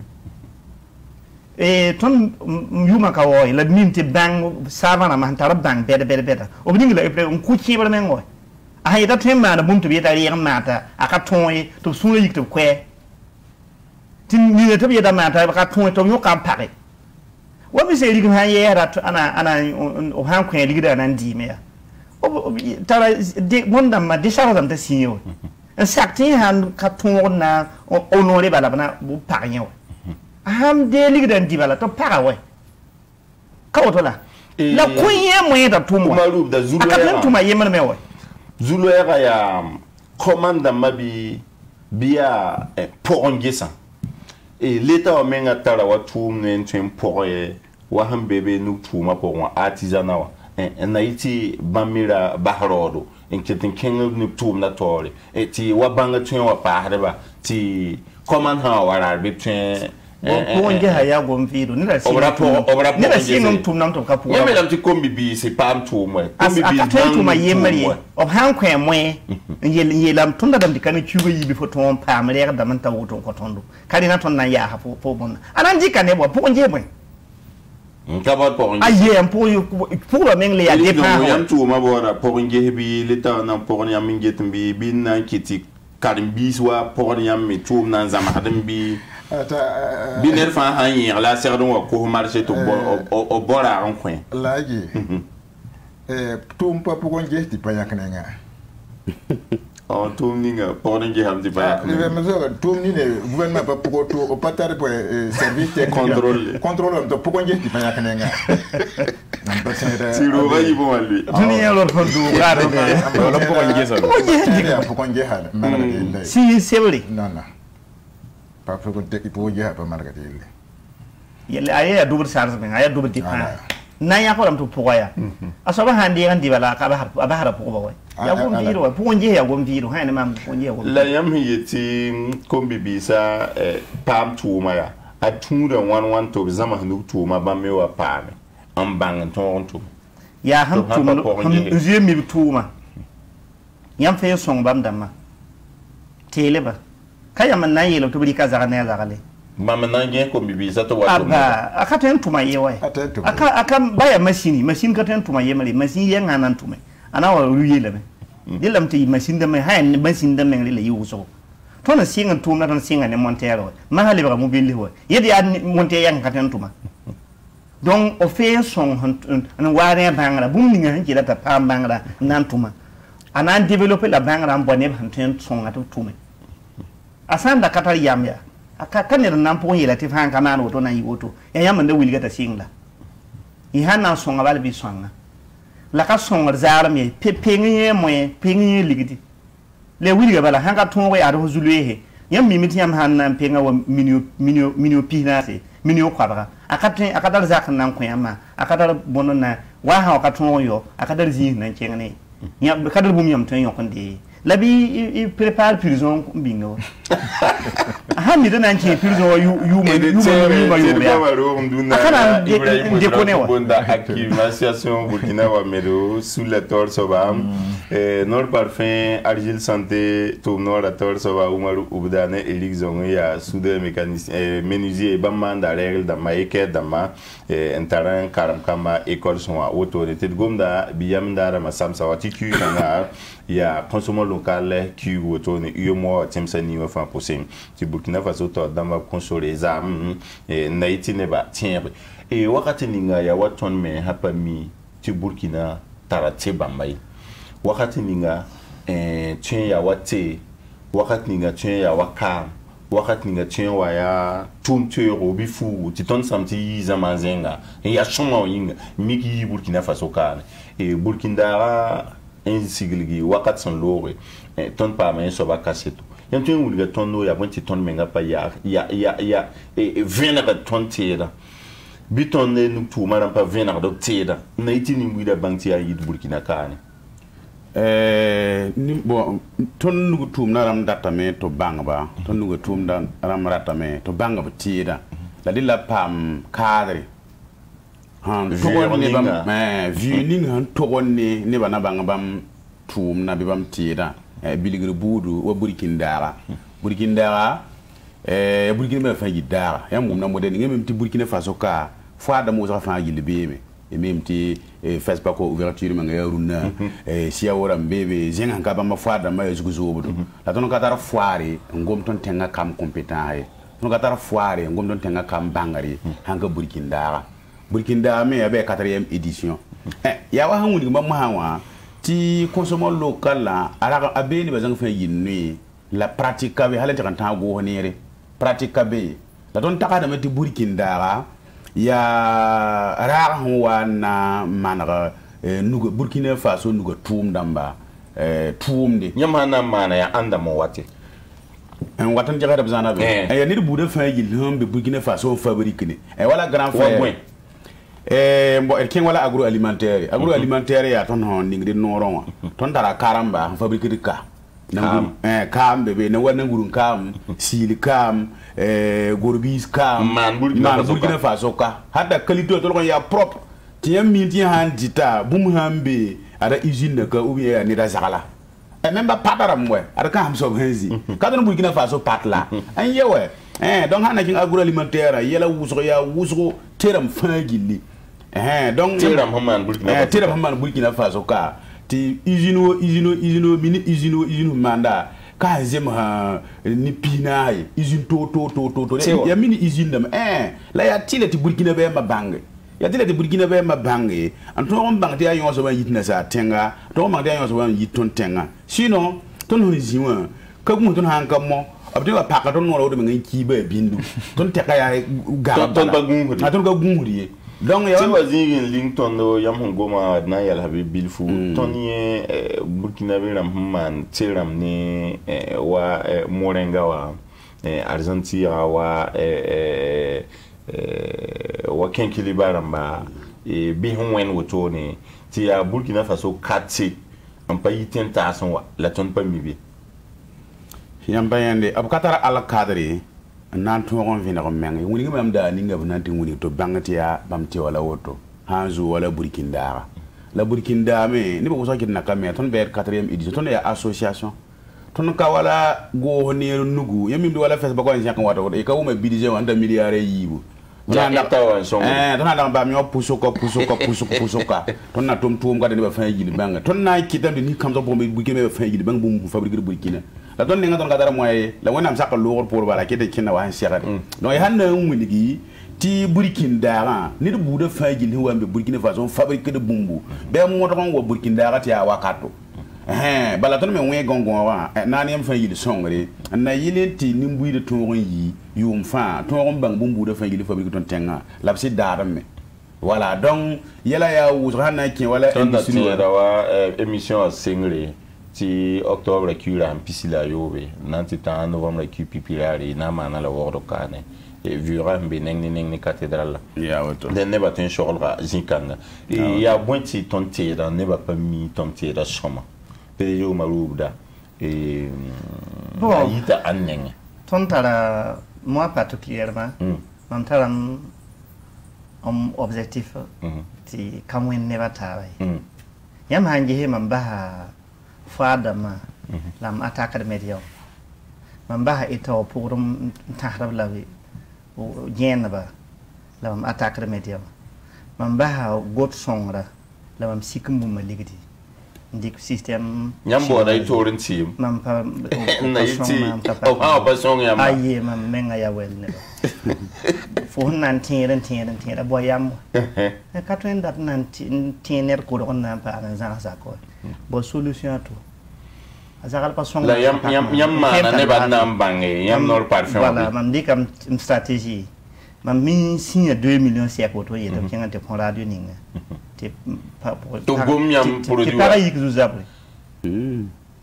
ton yuma ka wo la min te bang savana man tar bang beda o bning la e ku chi bala men wo a yita tema na bum to bi ta ri mata aka ton to sunu yik to kwe tin ni to bi da mata aka ton to yo ka pare wa bi se ri kan ye ra ana o han kwe ri da nan di me ya o tara de monda ma de sha dam ta sinyo en sakti han ka ton na o no le bala bana bu pare yo ham de ri da di bala to pare we ka o to la kunye mo da tumo aka tuma yemen me we Zulu ya commanda mabi bia porongesa et l'état o menga tara wa tum ne ntwen poye wa hambebe nu tuma po artisana wa na iti bamira bahrodo en ketin kenga nu tum na tore et ti wa banga twen wa pahreba ti command ha wara betwen Ponge haya gomfido ni la si ni la si ngom tum nam to ka puwa yeme lam ti kombi bi se pam tum we kombi bi tum ma yemari o han kwen mwe ye lam tunda dam dikani chugo yibi fo ton pam le da man ta wuto ko tondo kali na ton na ya ha fo bon anan dika ne bo ponge mwe ka ba ponge aye pour le meng le ya dépend yam tu ma bo ra ponge bi le ta na ponge yam ngetum bi bin na kiti karim bi swa ponge yam mi tum nan zama hadam bi biner fa hanyi la serdon wa ko marché to o bora en coin laji tum pa pour nge ti pa yaknenga o tum ninga pour nge ham ti pa yaknenga le mezo tum ni ne gouvernement pa pour to o patare pour service contrôle to pour nge ti pa yaknenga si ro va yi bon lui tuni alors ko du garo lo pour nge so pour nge hala si c'est vrai non pas pour que il faut dire pas marquer il aya double charge men aya double dépend na ya ko lam to poya asoba handi andi bala ka ba hara ko ba ya gom viro po nje ya gom viro ha ne mam po nje gom la yam yeti kombi bisa pam tuma ya atura 11 to zama hanu tuma ba mewa pam am bang ton to ya ham tuma ham je mi tuma yam fe song bam damma tele ba kaya man na yelo to bi ka zara na zara le mama na nge ko bibi sa to wato aba aka ten tuma yewa aka baya machine ka ten tuma yemale machine ye ngana tuma ana wa ruye le me dilam ti machine da me ha machine da me le yuso to na singa tuma na singa ne montero ma hale ba mo bille ho yedi ad monte yang ka ten tuma donc o fait son an ware bangara bum ni nga hanki la ta pam bangara nan tuma ana développer la bangara mbone ban ten son atu tuma asanda katar yamya aka kanir nan po yela ti fan kana no to na yiwoto ya yamma da wilga ta singla yi hana songa bal bi songa la ka songa zara me pengi moye pengi ligidi le wilga bala hanga ton we ado zuluhe yam mi miti yam han nan penga wa minio pinase minio kwabara aka dal zak nan ko yamma aka dal bonona wa ha aka ton yo aka dal zi nan kengne yam ka dal bum yam ton yo konde labi il prépare prison bingo ha mi dana nche prison you akana de konewa bonda acclimatation Burkina wa medo sous la torso ba nord parfum argile santé tournoi la torso ba Umaru Ubdane Elix Zongo ya soudeur mécanicien menuisier bamanda règle da maike da maentaran karam kama école son autorité gomda biyamda ma samsa watiku kana ya consommation local qui retourne UMO Timsani wa fa possible ti Burkina Faso to dama console exam naiti ne ba tiens et wakati ninga ya waton me hapa mi ti Burkina tarate bambai wakati ninga tien ya wate wakati ninga tien ya waka wakati ninga tien wa ya tuntero bifu ti ton samti zamazenga ya choma yinga miki Burkina Faso kana et Burkina insigilgi wakat son lore ton pa men so ba kaseto yantu wulga ton no ya bonti ton menga pa ya venera ton tira biton ne nu tu maram pa venera do tira na itini muida banti ya yid Burkina kane ni bo ton nu tu naram data me to bangba ton nu tu dan ram rata me to bangba tira la dilla pam kadri han togon ne bam viewing han togon ne bana banga bam tum na be bam tira biligre budu wa burkindara Burkina fa yidara ya mum na modeni ngem ti Burkina Faso ka fa da mo za fa yile bebe e même ti Facebook ko ouverture ma ya runa si ya wora bebe zenga ka ba ma fa da ma yugo zobo la ton ka tar foire ngom ton tenga kam compétent he ton ka tar foire ngom ton tenga kam bangari hanga Burkina me ya be 4e édition ya wa hangu ngam ma hawa ti consommation local la ara abeni bazang fa yinni la pratique ka be halata kan ta go honere pratique be la don taka da meti Burkina ya rara wana manara nuga Burkina Faso nuga tuum damba tuum de nyamana mana ya anda mo wate en watan jaga da bazana be ya ni bu de fa yil be Burkina Faso fabrique ni wala grand frère mbo ken wala agroalimentaire ya ton hon ningri noron ton dara karamba fabrique de ka nam kam bebe na wana ngurun kam sil kam gorbis kam man Burkina Faso ka hada qualité to ko ya propre tiyam minti han dita bum hambe ada usine ka ou bien ni da zakala même ba patara mwe ada ka ham so hanzi ka don Burkina Faso patla an yewe donc hana kin agroalimentaire yela wuso teram fagili donc teram haman Burkina Faso ka ti usine manda ka zem ha ni pinaay usine to ya mini usine dam la ya tile ti Burkina be ma bange ya tile ti Burkina be ma bange an to on bangte ya yon so ban yitna sa tenga to on bangte ya yon so ban yiton tenga sinon ton horizon ka gum ton han kam mo abdi wa paka ton no de ngi ki be bindu ton te ka ya ga ton ba gumuri donc ya wa zingin Linton do yam goma na yal habib bilfu toni Burkina be ram man tiram ni wa morenga wa Argentina wa kenkili baramba bi honwen woto ne ti ya Burkina Faso kati an pa yiten ta son wa la ton pa mibi yam bayande ab katara al cadre nan to gon vina ko mengi woni ngam da ni ngam nan ti woni to bangati ya bamti wala woto hanzu wala Burkina la Burkina me ni bo so kidna kamé ton ber 4e édition ton ya association ton ka wala go neeru nugu yami do wala fes ba ko en wato e ka wuma bidije wanda milliard yibu ton na ba mi puso ko ton na tom ka de ba fa yili banga ton na kitam ni kam so bombe Burkina ba fa yili banga bu fabrique Burkina la don nga don ka dara moy la wona am sakal logor pour bala kete kinna wa siagade donc han na nguligi ti Burkina ni bu de fa yili wambe Burkina Faso fabrique de bumbu be mo to ko Burkina ti ya wakato bala ton me we gongon wa nani am fa yili songre na yili ti ni mbuide to ron yi yum fa to ron bang bumbu de fa yili fabrique ton tenga la ci darame voilà donc yela ya wuzra na ki wala émission singre ti octobre kura pisila yobe nanti ta novembre ki pipilari na mana la wordo kane e vura mbe neng cathédrale ya wato den ne batin shorra zinkanga e ya bonti tonte da ne ba pa mi tonte da soma pe yo marubda et yita anneng tontara moi particulièrement mon taram objectif ti kamwen ne batawai yam hanji he mamba fada ma lam attaque de medio mamba ito purum tahrab lawi yen ba lam attaque de medio mamba got songra lam sikumbu maligdi ndik système nyambo da ito rinti mampa na yiti ba song yamba aye mam menga ya wel ne fo nan tiren boyam ka to endat nan tiner ko don nan pa nan za ko bo solution to azakal pa song la yam ma na ne ba nan bange yam nor parfum voilà mam dikam stratégie mam mi signe 2 millions siècle to yeto kengante pon radio ninga te pa to gom yam produit para yik zuzable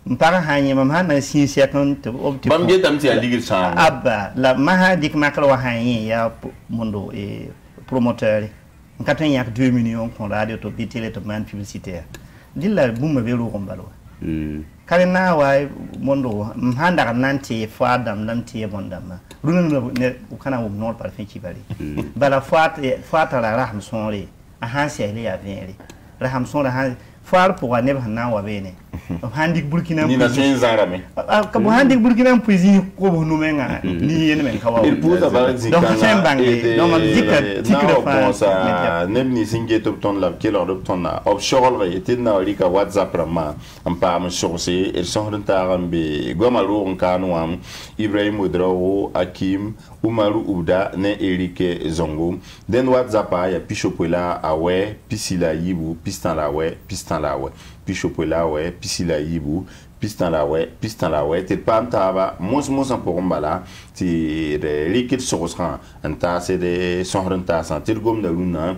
mpara hanye mam hana signe siècle to opti mam bi tam ti aligir sa abba la maha dik makro hanye ya mundo e promoteur nkaton yak 2 millions kon radio to bi télé to man publicitaire dilla bumma velo ko mbalo karena wa mondo mhanda nanti fadam nanti bondama runun ne kana wo nor par fin bali bala fata la raham sonre a hansi ile ya vere raham sonre ha far pour ne ba na wa bene handik Burkina ni na tin zarame ka bo handik Burkina poésie ko bo numenga ni yen men kawa il pousa ba zikana donc c'est bangi donc man zikka tikre fa ça nem ni singe to ton la ke lor ton na offshore ga yetin na rika WhatsApp rama am pa am source il sont rentarambé gomalo on kanwa Ibrahim Odrao Hakim Umaru Ubda ne Erike Zongo den WhatsApp ya Pichopola awe pisila yibu pistan la we Pichopola we pisila yibu pistan la we te pam taba mos en porumbala ti de liquide sosran anta c'est de sonrenta sentir gom de luna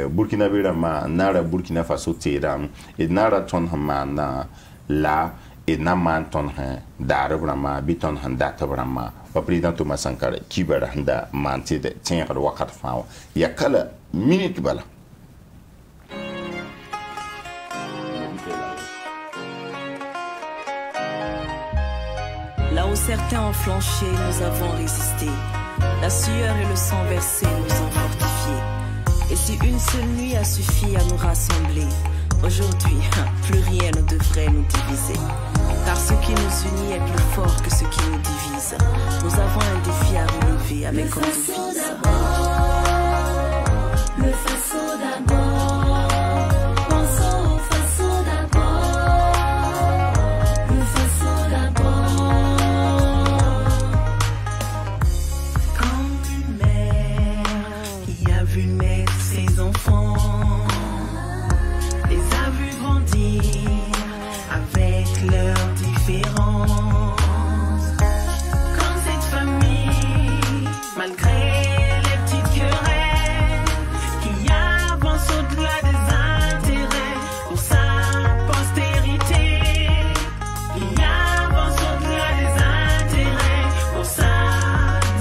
Burkina Birama nara Burkina Faso tiram et nara ton hamana la et naman ton han dar vraiment biton han data vraiment wa président Thomas Sankara qui va randa manti de tien ro wakat faaw ya kala minute bala là où certains ont flanché, nous avons résisté. La sueur et le sang versé nous ont fortifiés. Et si une seule nuit a suffi à nous rassembler, aujourd'hui, plus rien ne devrait nous diviser. Car ce qui nous unit est plus fort que ce qui nous divise. Nous avons un défi à relever avec comme devise. Le faso d'abord. Pensons au faso d'abord. Le faso d'abord. Comme une mère qui a vu naître ses enfants, les a vus grandir avec leurs différences. Comme cette famille, malgré les petites querelles, qui avancent au-delà des intérêts pour sa postérité, qui avancent au-delà des intérêts pour sa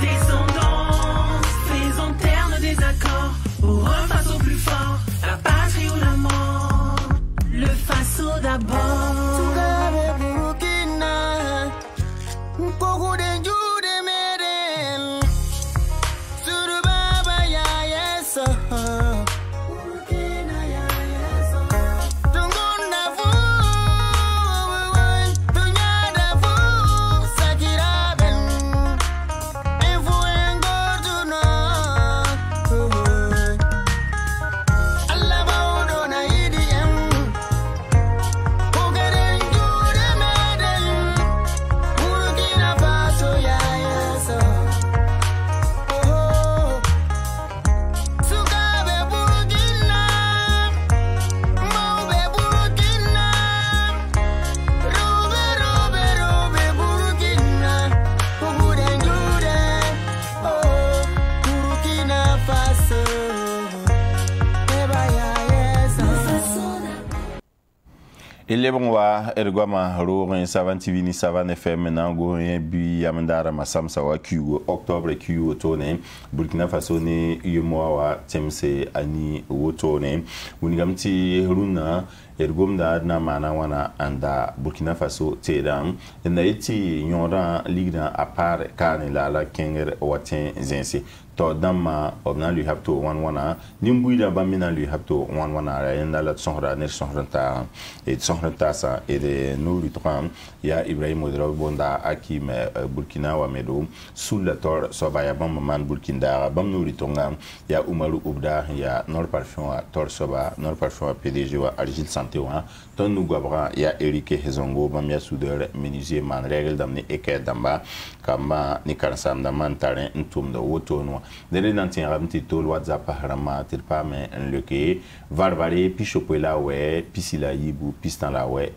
descendance. Faisons taire nos désaccords pour un faso plus fort, la patrie ou la mort. Le faso d'abord. Elebon wa ergoma rorin savan TV ni savan FM na go bi amandara masam sawa Q octobre Q tone Burkina Faso ne yumwa wa temse ani wotone unigamti runa ergom da na mana wana anda Burkina Faso tedam na iti nyora ligna apart kan la kenger watin zensi to dama obna lui hapto wana nimbuida bamina lui hapto wana ra yenda la sonra ne sonranta et sonranta sa et de nous lutram ya Ibrahim Odrao bonda Hakim Burkina wa medo sous la tor sobaya bam man Burkina bam nous litonga ya Umaru Ubda ya Nord Parfum tor soba Nord Parfum PDG wa Argile Santé wa ton nous gabra ya Erike Hezongo bam ya soudeur menuisier man règle damni eke damba kama ni karsam da man tarin ntum da woto no dele nan tin ramti to WhatsApp harama tirpa me enleke varvari Pichopola we pisila yibu pistan la we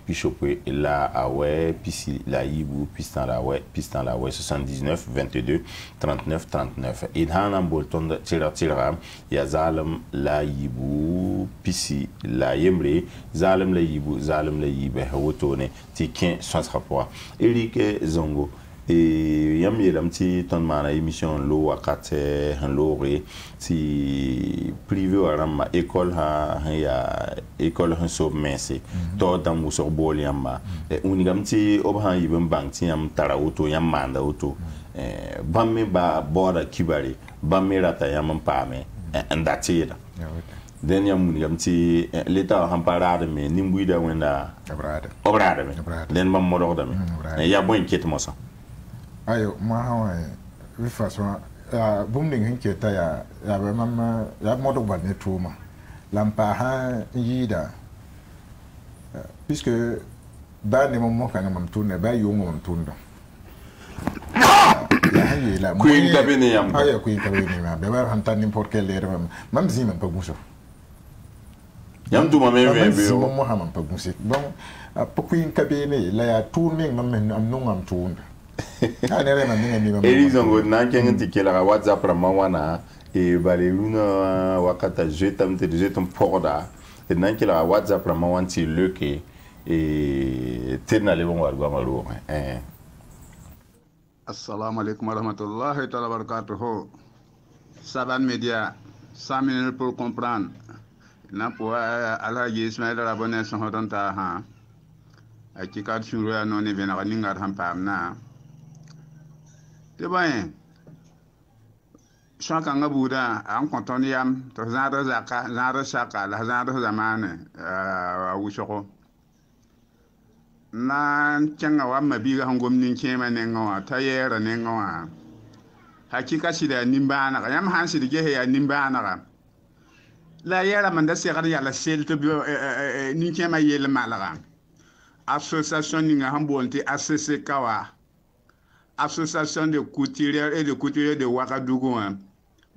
Pichopola awe pisila yibu pistan la we 79 22 39 39 idhana bolton tira ya zalim la yibu pisi la yemre zalim la yibe woto ne ti 15 rapport Erike Zongo et yam yelam ti ton mana émission lo wakate han lore ti privé warama école han so mense to dam usor bol yamma unigam ti obhan yibem bank ti yam tara auto yam manda auto bamme ba bora kibari bamme rata yam pame and that's it den yam yam ti leta han parade me nimbuida wenda obrade me den mam modo da me ya bon ket mo sa ayo ma hawa de façon booming hin keta ya ba mama ya modo ba ne tuma lampa ha yida puisque ba ne mo kan mam tunne ba yo mo tunda Queen Cabine yam ayo Queen Cabine ma be ba han tan n'importe quelle heure mam zima pa guso yam duma me be yo mo ha mam pa guso bon pa Queen Cabine la ya tourner mam am non am tunda Elizongo na kengen tikela WhatsApp ra mawana e bale una wakata jetam te jetam porda e na kela WhatsApp ra mawanti leke e tena le bon wargo amalo Assalamu alaikum warahmatullahi ta'ala barakatuh. Saban Média 100 minutes pour comprendre. Na pour Alhaji Ismaël Rabone son hodonta ha akika shuru ya noni venara ningar hampamna. C'est bien. Chacun a bouda en contoniam, tozara zaka, zara shaka, la zara zamane, wushoko. Nan changa wa mabiga hangom ninchema nengoa, tayera nengoa. Hakika sida nimbana, yam hansi de gehe ya nimbana. La yera manda sekara ya la selte ninchema yele malaga. Association ninga hambonte ACC Kawa. Association de couturiers et de couturiers de Ouagadougou.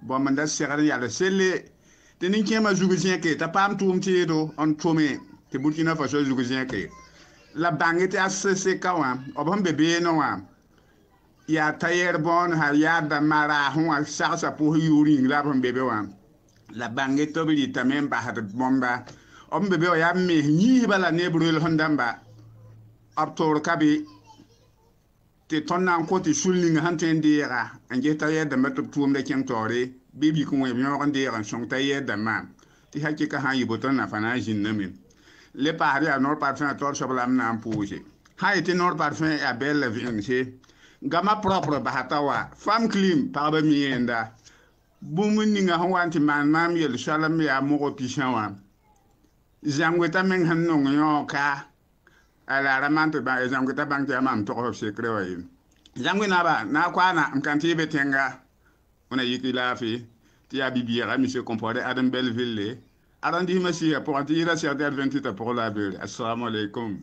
Bon, mandat serra yalla sele te ninkema zugusien ke ta pam tum tiedo on tome te Burkina Faso zugusien ke la bangete ACC Kawa obam bebe no wa ya tayer bon ha ya da mara hon sa pour yuri la bon bebe wa la bangete obili tamem ba hat bomba obam bebe ya me yi bala ne brul hondamba aptor kabi te tonna ko te sulling hanten dira anje taye da metu tuum de ken tore bibi ko we nyon ande ran song taye da ma ti hakika ha yiboton na fana jinnamin le pari a nor parfum a tor soblam na ampouje ha ete nor parfum a belle vinche gama propre bahatawa femme clean par ba mienda bumun ninga hwanti man mam yel shalam ya mo pishawa jangweta men hanno ngoka ala ramante ba example ta bank ya mam to ko secret wa yin jangu na ba na kwana mkanti betenga ona yiki lafi ti ya bibi ra monsieur comporter adam belleville arandi monsieur pour antira certain 28 pour la belle assalamu alaikum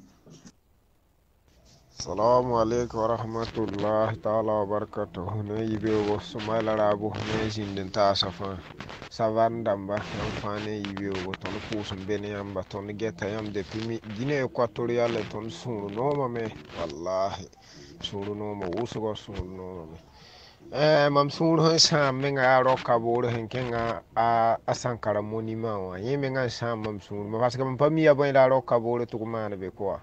Assalamu alaikum wa rahmatullahi ta'ala wa barakatuh ne yibe wo sumaila rabu ne jindin ta safa savan damba yan fane yibe wo ton pusum bene yamba ton geta yam de pimi Guinée équatoriale ton sunu no me wallahi sunu no mo usugo sunu no me mam sunu han sam menga roka boro hen kenga a sankara monument wa yeme nga sam mam sunu parce que mam pami ya bon la roka boro to kumana be quoi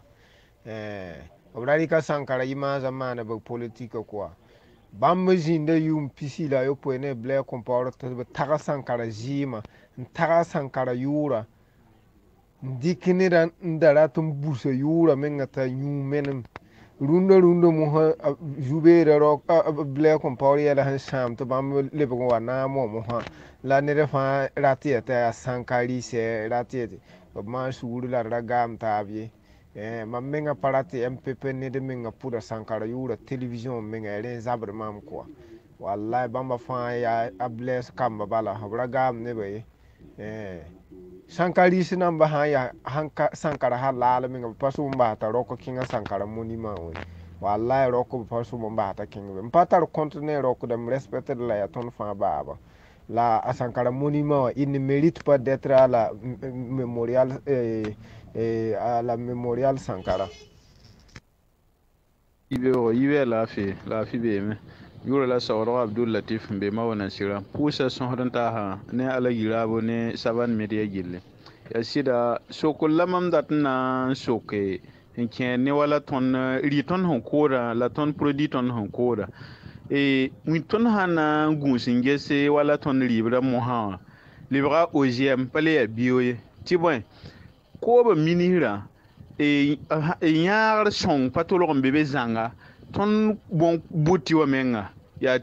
Obralika sankara yima zamana ba politique quoi bamba jinda yum pisila yo pone ble comporte taga sankara jima taga sankara yura dikiniran ndara tum busa yura mengata yumenem runda mo jubera ro ble comporte ya han sham to bamba lebe ko na mo ha la ne fa ratieta sankari se ratiete ma suru la ragam tabi ma menga parati MPP ne de menga pura sankara yura television menga ren zabre mam quoi wallahi bamba fa ya ables kamba bala habra gam ne be sankari sinam ba ha ya hanka sankara halala menga pasu mba ta roko kinga sankara monima on wallahi roko pasu mba ta kinga mpatar conteneur roko dem respecter la ya ton fa baba la sankara monima il ne mérite pas d'être à la mémorial à la mémorial Sankara. Ibe la fi be me yura la sawro Abdul Latif be mawana sira pusa son hodanta ha ne ala yirabo ne saban media gille ya sida sokollamam datna soke nke ne wala ton riton hon kora la ton produit ton hon kora mi ton hana gunsinge se wala ton libra mo ha libra OGM pale ya bioye ti bon ko ba minira yar son patolog bebe zanga ton bon buti wa menga ya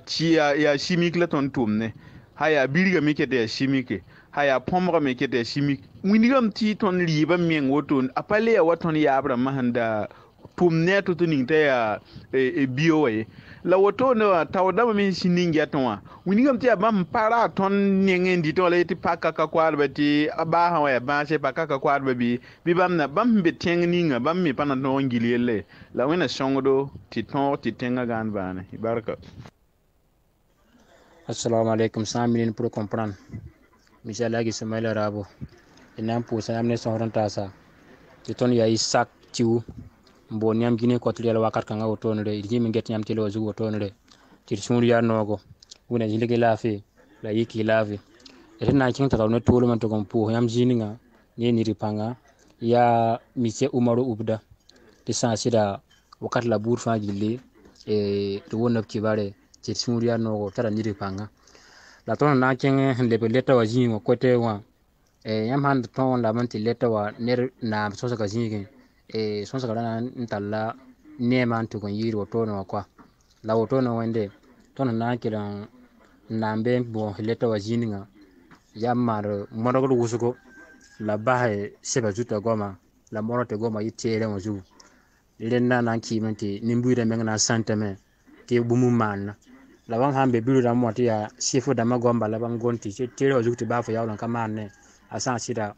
chimique la ton tumne haya biriga mike de chimique haya pomra me kete chimique winigam ti ton liba meng woton apale ya waton ya abra mahanda pum neto to ning te ya bio we la woto no tawda me siningi atonwa winigam ti abam para ton nengendi to le ti pakaka kwarba ti aba ha ya ba se pakaka kwarba bi bam na bam be tengninga bam me pana no ngilele la wena songodo ti ton ti tenga gan bana ibaraka. Assalamu alaikum, 100 minutes pour comprendre. Michel Agi Soumaïla Rabo. Et n'importe pour ça, amener son rentasa. Tu ton ya Isaac Tiu. Bon, niam Guinée Cotrier la Wakar Kanga au tonne, il dit Minget Yam Tilo au tonne. Tu sont ya nogo. Vous n'avez pas lavé, la yiki lavé. Et n'a qu'un tas de tout le monde comme pour Yam Jininga, ni Ripanga. Ya Michel Umaru Ubda. De Sansida, Wakat la Bourfa Gilly et the one of Kivare. Suria no tara ni panga la ton na kenge le leta wa jingo kote wa yam hand ton la manti leta wa ner na so sa jingi so sa kana ntalla ne man to kon yiri woto no kwa la woto no wende ton na kira na mbe bo leta wa jininga yam mar monogo wusugo la bahe seba juta goma la morote goma yitere mo ju le na kimenti nimbuire menga santeme ke bumu man la bang hambe bilu da moti ya sifu da magomba la bang gonti tere o jukti ba fo yawlan kamane asan sida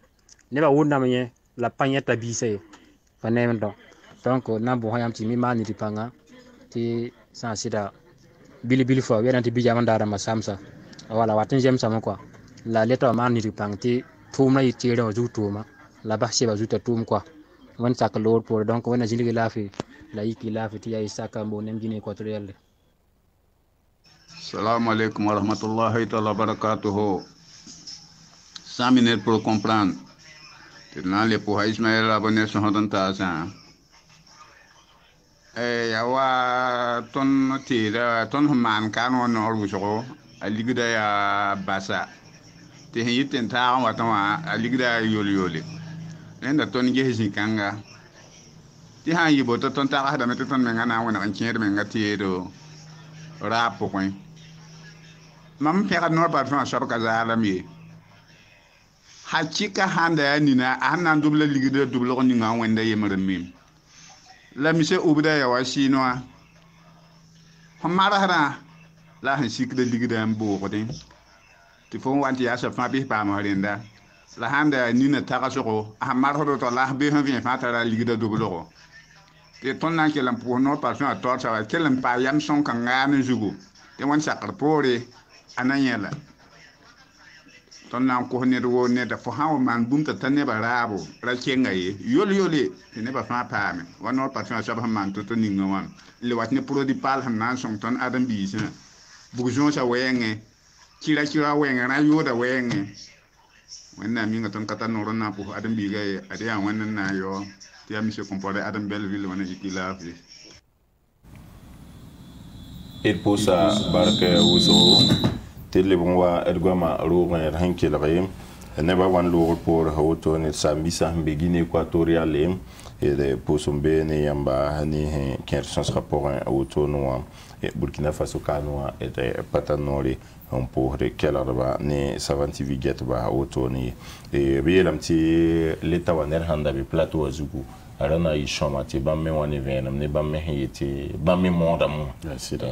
ne ba wunda menye la panyeta bise fanemdo donc nambo hayam ti mi mani ripanga ti san sida bili fo wedanti bija mandara masamsa wala watin jem sama quoi la leta mani ripanga ti tumna yi tere o juktuma la ba se ba juta tum quoi wan sak lord pour donc wana jiligi lafi la yiki lafi ti ya isaka mbo nem Guinée Équatoriale. Salam alaikum wa rahmatullahi wa barakatuhu. 100 minutes pour comprendre. Maintenant, les pour Ismaël abonné sur Hodanta. Yawa ton tira ton man kano no rujo a ligda ya basa. Te yiten ta wa tawa a ligda yoli. Nenda ton gehi kanga. Ti han yibo to ton ta hada meto ton menga na wona kan kiyede menga tiedo. Rapo koy. Mam pega no par fan shop kaza alami hakika handa ya nina hanan double ligide double ko ninga wenda yemre mim la mise ubda ya wasi no hamara hara la han sikde ligide ambo ko den ti fo wanti ya sa fa bi pa ma renda la handa nina taka soko hamara ho to la be han vien fa ta ligide double ko te ton na ke lam pour no par fan to sa ke lam pa yam son kanga ne jugo te wan sakar pore ananyela ton na ko ne do ne da fo hawo man bumta tanne ba rabo ra kenga ye yole ne ba fa paame wono patron sa ba man to ninga wan le wat ne produit pal han nan son ton adam bi sa bugujon sa wenge kira wenge na yoda wenge wenna mi nga ton kata no rona po adam bi ga ade an wannan na yo ti am se comporter adam Belleville wana ikila fi il posa barka wuso tele bonwa ergama rogan hanke lagayem ne ba wan lo pour hawoto ne sambisa Guinée Équatoriale et de posombe ne yamba ni kersos rapport hawoto no e Burkina Faso kanwa et de patanori on pour kelarba ne savanti viget ba hawoto ni e bielam ti leta waner handa be plateau azugu arana yi shoma ti bamme wani venam ne bamme hiti bamme modam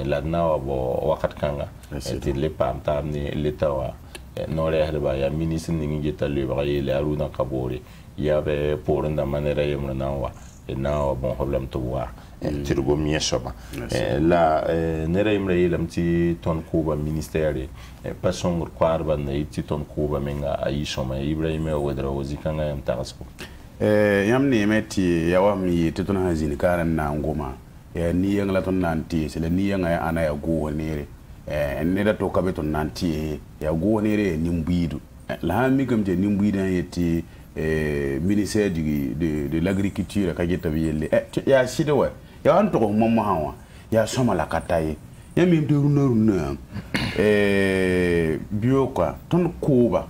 la nawa bo wakat kanga ti le pam tam ni letawa no re herba ya ministre ni ngi talu ba yele aruna kabori ya be poranda manera yemna nawa nawa bon problem to wa tirgo mi shoma la nera imre yelam ti ton kuba ministère pasong kwarba ne ti ton kuba menga ayi shoma Ibrahim wedra wazikanga yam tarasko yam ne meti ya wa mi tetun hazini karan na ngoma ni yang la ton nanti sele ni yang ana ya go nere ne da to kabe ton nanti ya go nere ni mbidu la mi kam je ni mbidu yeti ministère de l'agriculture ka jeta yelle ya sidewa ya an to mo hawa ya soma la kataye ya mi de runa bio kwa ton kuba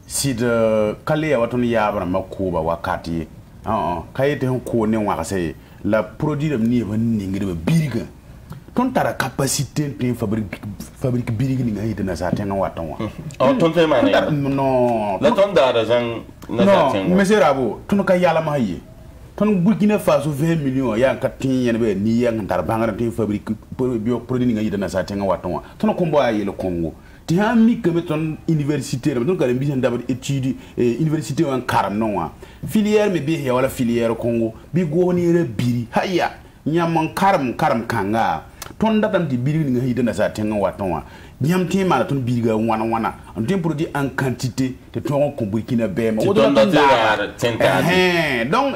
sida kale ya waton yabra makuba wakati kayete ko ne wa se la produit ni ban ningi de biriga ton tara capacité de fabrique birig ni ngai na sa tenga waton wa oh ton te mane non la ton da zang na sa tenga non monsieur Rabo ton ka yala ma haye ton Burkina Faso 20 millions ya ka tin yen be ni yang tar bangara tin fabrique produit ni ngai na sa tenga waton wa ton ko mbo aye le Congo ti ha mi que ton université ton ka mbi sen d'abord étude université en karam non wa filière me bi ya wala filière Congo bi goni re biri haya nyam karam kanga ton datam di biri ni hide na sa tenga waton wa nyam ti mala ton biriga wana on tem produit en quantité te ton ko Burkina Bema o don donc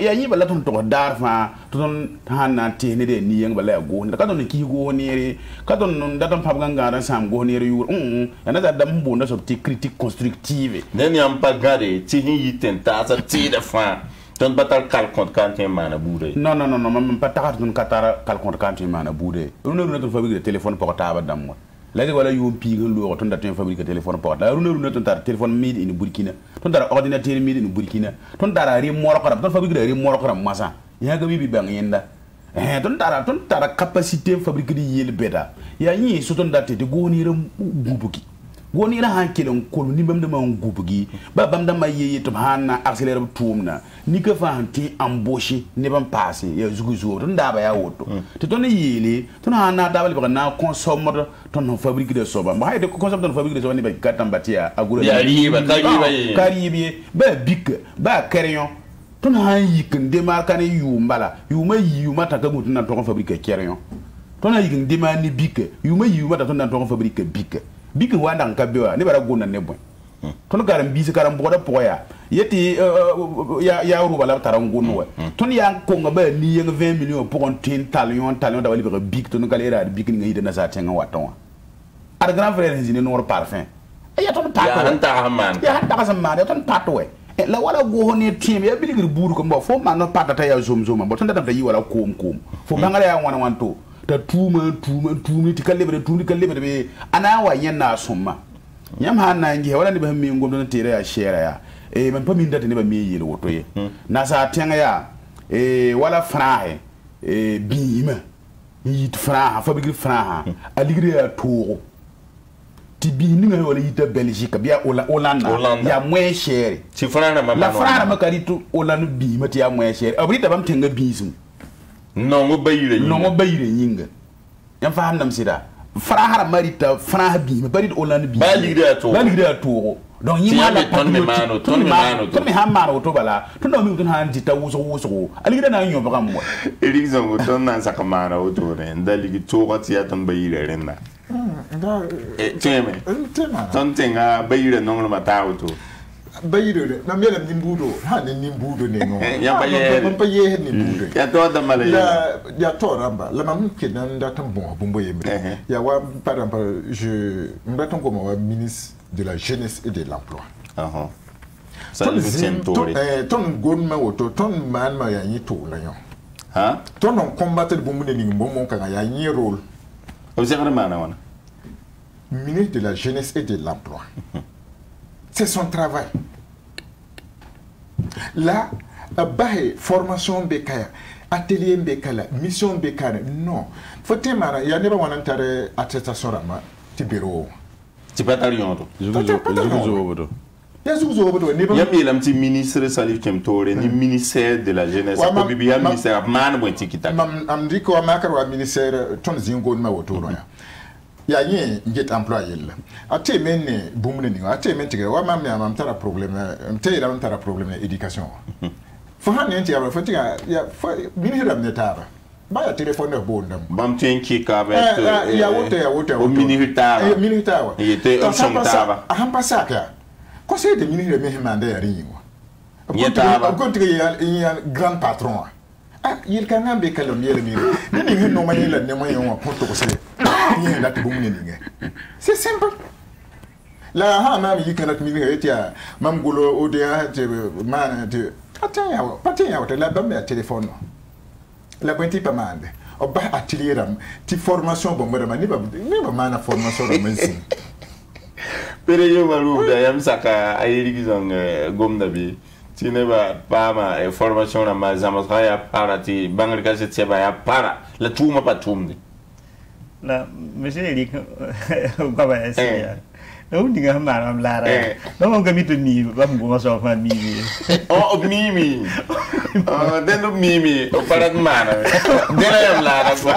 ya yi bala ton to dar fa ton hanna te ne de ni yang bala go ka don ki go ni re ka don datam pab ganga ran sam go ni re yu ya na da dam bo na so ti critique constructive den yam pa gade ti hin yiten ta sa ti de fa ton batal kal compte quand mana boudé non même pas ta ton katara kal compte quand mana boudé runa ton fabrique de téléphone portable dam mo la de wala yom pi gan lo ton da ton fabrique de téléphone portable runa ton tar téléphone made in Burkina ton tar ordinateur made in Burkina ton tar ri moro ko ton fabrique de ri moro ko massa ya ga bi bang yenda ton tar capacité fabrique de yel beta ya yi so ton da te goni ram gubuki goni ra han kelen ko ni bam da man gubugi ba bam da maye to hanna accélérer tumna ni ka fa hanti embauché ne bam passé ya zugu ton da ba ya woto te ton yele ton hanna da ba na consomme ton fabrique de soba ba hayde consomme ton fabrique de soba ni ba katambatia agura ya riba karibi ba bik ba crayon ton han yikin démarquer yumbala yuma ta ka mutuna ton fabrique crayon ton yikin démarquer bik yuma ta ton ton fabrique bik wanda nka bewa ne bara gona ne bon ton garam bisi karam boda poya yeti ya ruba la taram gonwa ton ya ko ngaba ni 20 millions pour un talion da wali bik ton galera bik ni ngide na sa tenga waton ar grand frère ni no parfum ya ton pato ya hanta man ya hanta ka man ya ton pato we la wala go ne tim ya biligir buru ko mbo fo man no pata ta ya zoom bo ton da yi wala kom fo bangala ya wana wanto ta tuma ti kalebe be ana wa yenna summa nyam hanna ngi wala ni ba mi ngom don tere ya shera ya man pa min data ne ba mi yele woto ye na sa tenga ya wala frahe bima yit fraha fabrique fraha aligre ya togo ti bi ni wala yita Belgique bia Hollande ya moins cher ti fraha ma la fraha ma karitu Hollande bima ti ya moins cher abrita bam tenga bisum non mo bayire yinga yan faham nam sida frahara marita frah bi bari Hollande bi ba ligida to donc yima la ton me hamano to bala ton mi ton han dita wuso aligida na nyo baka mo elizon ton nan sakamana to ne ndaligi to wati ya ton bayire renna teme ton tenga bayire non mata auto bayire na mele nimbudo ha ni nimbudo ne no ya baye ni nimbudo ya to da mala ya to ramba la mam kenan da tan bon bombo yembe ya wa par exemple je m'attends comme ministre de la jeunesse et de l'emploi ça le tient tore ton gonma woto ton man ma ya ni to la yo ha ton on combattre bombo ne ni bombo kan ya ni rôle o se kana mana wana ministre de la jeunesse et de l'emploi. C'est son travail. Là, formation bekaya, atelier bekala, mission bekala, non. Faut te mara, il y a pas one attestation rama, ti bureau. Tu peux t'arriver en tout. Je vous Il y a un petit ministre Salif Kemtore, ni ministère de la jeunesse, il y a un ministère man ou tikita. Am dit ko makar wa ministère ton zingo ma woto ya. Ya yin get employé là. Ate men bumne ni, ate men tigre wa mam ya mam tara problème, te ira mam tara problème éducation. Fo han yenti ya fo tiga ya ministre am netara. Ba ya téléphone bo ndam. Bam tenki ka ba ya wote. O ministre ministre wa. Il était un somtava. Aham pasaka. Conseil des ministres de Mehmanda ya ringo. Il y a un grand patron. Ah, il can be calomnier le mire. Ni no mani la ne moyen wa ponto ko sele. Il la to bumni ninge. C'est simple. La ha ma mi kana mi etia mam golo odia te man te patin ya la bam ya téléphone. La bonti pas mande. O ba atelier ram ti formation bon mara ni ba mana formation ram mensi. Pere yo malu da yam saka ayiri gizong gomda bi. Tineba pama formation na mazama ya para ti bangrika se tseba ya para la tuma pa tumde là monsieur Eric quoi va essayer đâu đi ngang mà làm la rồi nó không có mít mì và mua sao mà mì mì đến lúc mì ở parat mà này đến đây làm la rồi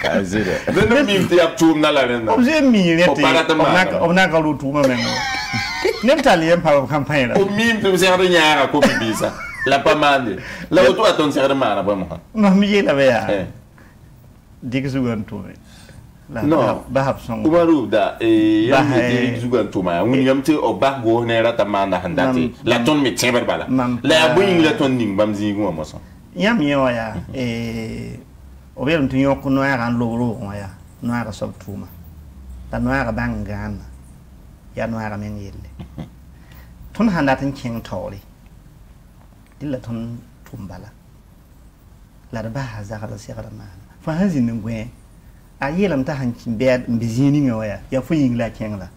cái gì đấy đến lúc mì thì áp chum na la lên đó ông sẽ mì này thì ông na có đủ mà mình nem ta liền vào campagne là ông mì thì sẽ ở nhà à cô bị sa la pamande la auto aton sẽ ở mà là bao mà mì là vậy à đi cái sugan tu no bahap song umaru da yam di zugan tuma ngun yam ti o ba go ne rata manda handati la ton mi tseber bala la buing la ton ning bam zi ngwa moso yam yo ya o berum ti yok no ara lo ya no ara sob tuma ta no ara bangan ya no ara men yelle ton handatin king tori dilla ton tumbala la da ba za kala se kala man fa hazin ngwe a yelam ta hankin bed mbizini ngawaya ya fu yingla kengla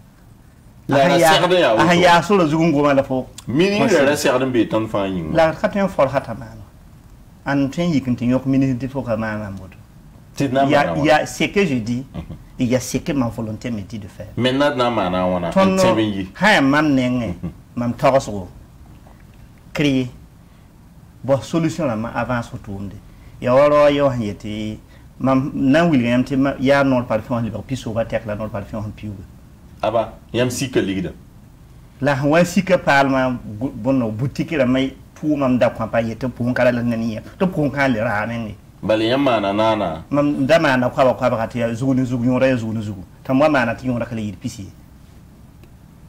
la ya so la zugungo mala fo mini la serdan be ton fa ying la katen for hatamano an ten yikin tin yok mini de fo kama mamodo il y a ce que je dis il y a ce que ma volonté me dit de faire maintenant na mana wana tebenyi ha mam nenge mam togoso créer bo solution la ma avance automde ya woro yo hanyeti mam nan William te ya nor parfum li ba piso ba tek la nor parfum piu aba yam sika ligida la wa sika palma bonno boutique la may pu mam da kwa pa yete pu kala la nani to pu kan le ra men bale yam mana nana mam da mana kwa ba ka ya zuguni yora zugu tamwa mana ti yora kala yir pisi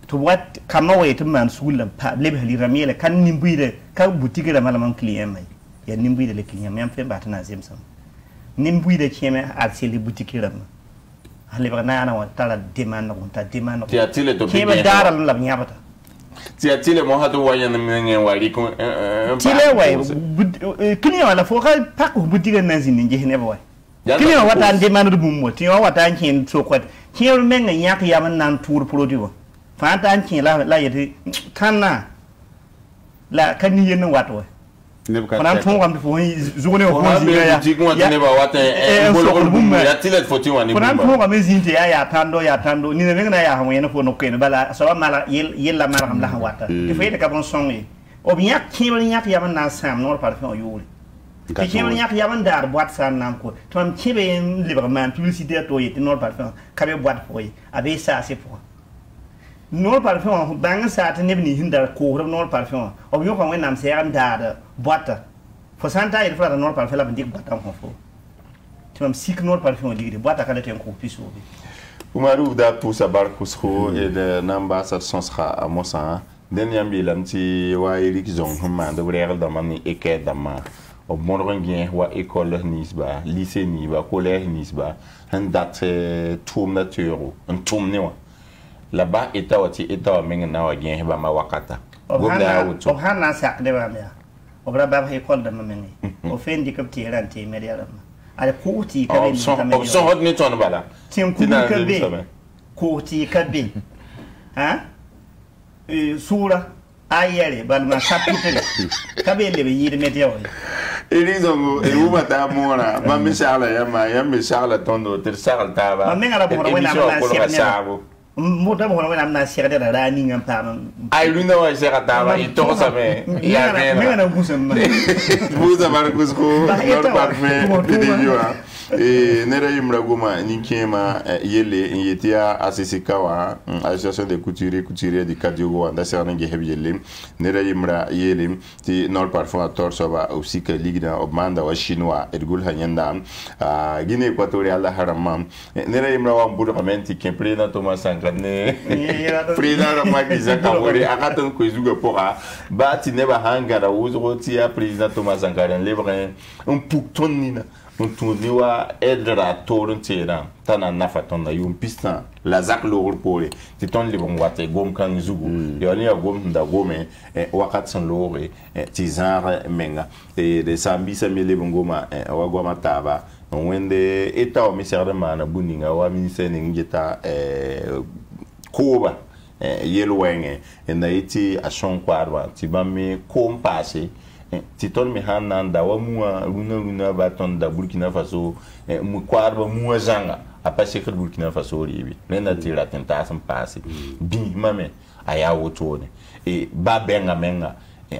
to what kama way to man sulam pa le hali ramele kan nimbuide ka boutique la mala mam client may ya nimbuide le client même fait batana zemsam nimbuide de keme arseli boutique ram hale bana na wa tala demand na ta demand ti atile to keme daral la nyabata ti atile mo hatu wayan men wali ko tile way kini wala fo ka pak boutique na zini je ne boy kini wata demand du bummo ti wata kin so kwat kiyol men nyak yaman nan tour produit wa fa ta kin la yeti kanna la kaniyen watwa Fana tun kwam fo zugone ko ya ne ba wata ya tilet fo ti wani fana tun kwam zinte ya tando ni ne ngana ya hawo yana fo no ko ne bala so mala yella mala kam la wata il faut ka bon songi o bi yak ki wani yak yaman na sam no parfum yuri ki ki wani yak yaman dar boîte san nam ko to am kibe librement publicité to yiti no parfum ka be boîte fo yi abe ça c'est pour nor parfum bang sa ta ne ni hinda ko nor parfum o yo ko wenam se am da boîte fo santa il faut nor parfum la bandik boîte am fo tu am sik nor parfum digre boîte ka ten ko piso bi umaru da pour sa barkusro et de namba sa sonsra a mosa den yambi lanti wa erik zong ma de regal da mani eke da ma o mondron bien wa école nisba lycée ni ba collège nisba han dat tour nature un tourne wa là-bas eta wati eta menga na wa gen ba ma wakata gomna wuto o hana sak de ba ya o bra ba he kol da mameni o fendi kap ti rante mediala ala kuti ka be o so hot ni ton bala tim ku ka be kuti ka be ha sura ayere bal ma chapitre ka be le yir mediala elizongo eluma ta mora ba misala ya misala tondo ter sal taba ma menga la bo wena ma muda mo wena na sirade da rani ngam pam ay luna wa sira taba i to same ya menga na busam buza marcus ko nor parfait video nera yimra goma ni kema yele yetia asisikawa association de couturiers du Kadiogo wanda serna ge hebjele nera yimra yele ti nor parfum torso ba aussi que ligna obmanda wa chinois edgul hanyanda Guinée équatoriale haramam nera yimra wa mbudo kamenti kemprena Thomas Sankane prina magiza kabore akaton ko zuga pora ba ti neba hangara uzro ti ya président Thomas Sankane lebre un pouton nina tourni wa edra torun tera tana nafa ton na yum pistan la zak lor pole ti ton li bon wate gom kan zugu yoni ya gom nda gome wakat san lore ti zar menga e de sambi samele bongoma wa goma taba wende eta o misere mana buninga wa ministre ngeta koba yelo wenge na iti a son kwarwa ti bami kom passé ti ton mi hanan da wa mua runa ba ton da Burkina Faso mu kwarba mua zanga apa sekre Burkina Faso ribi lena ti la tentation passe bi mame aya woto ne e ba benga menga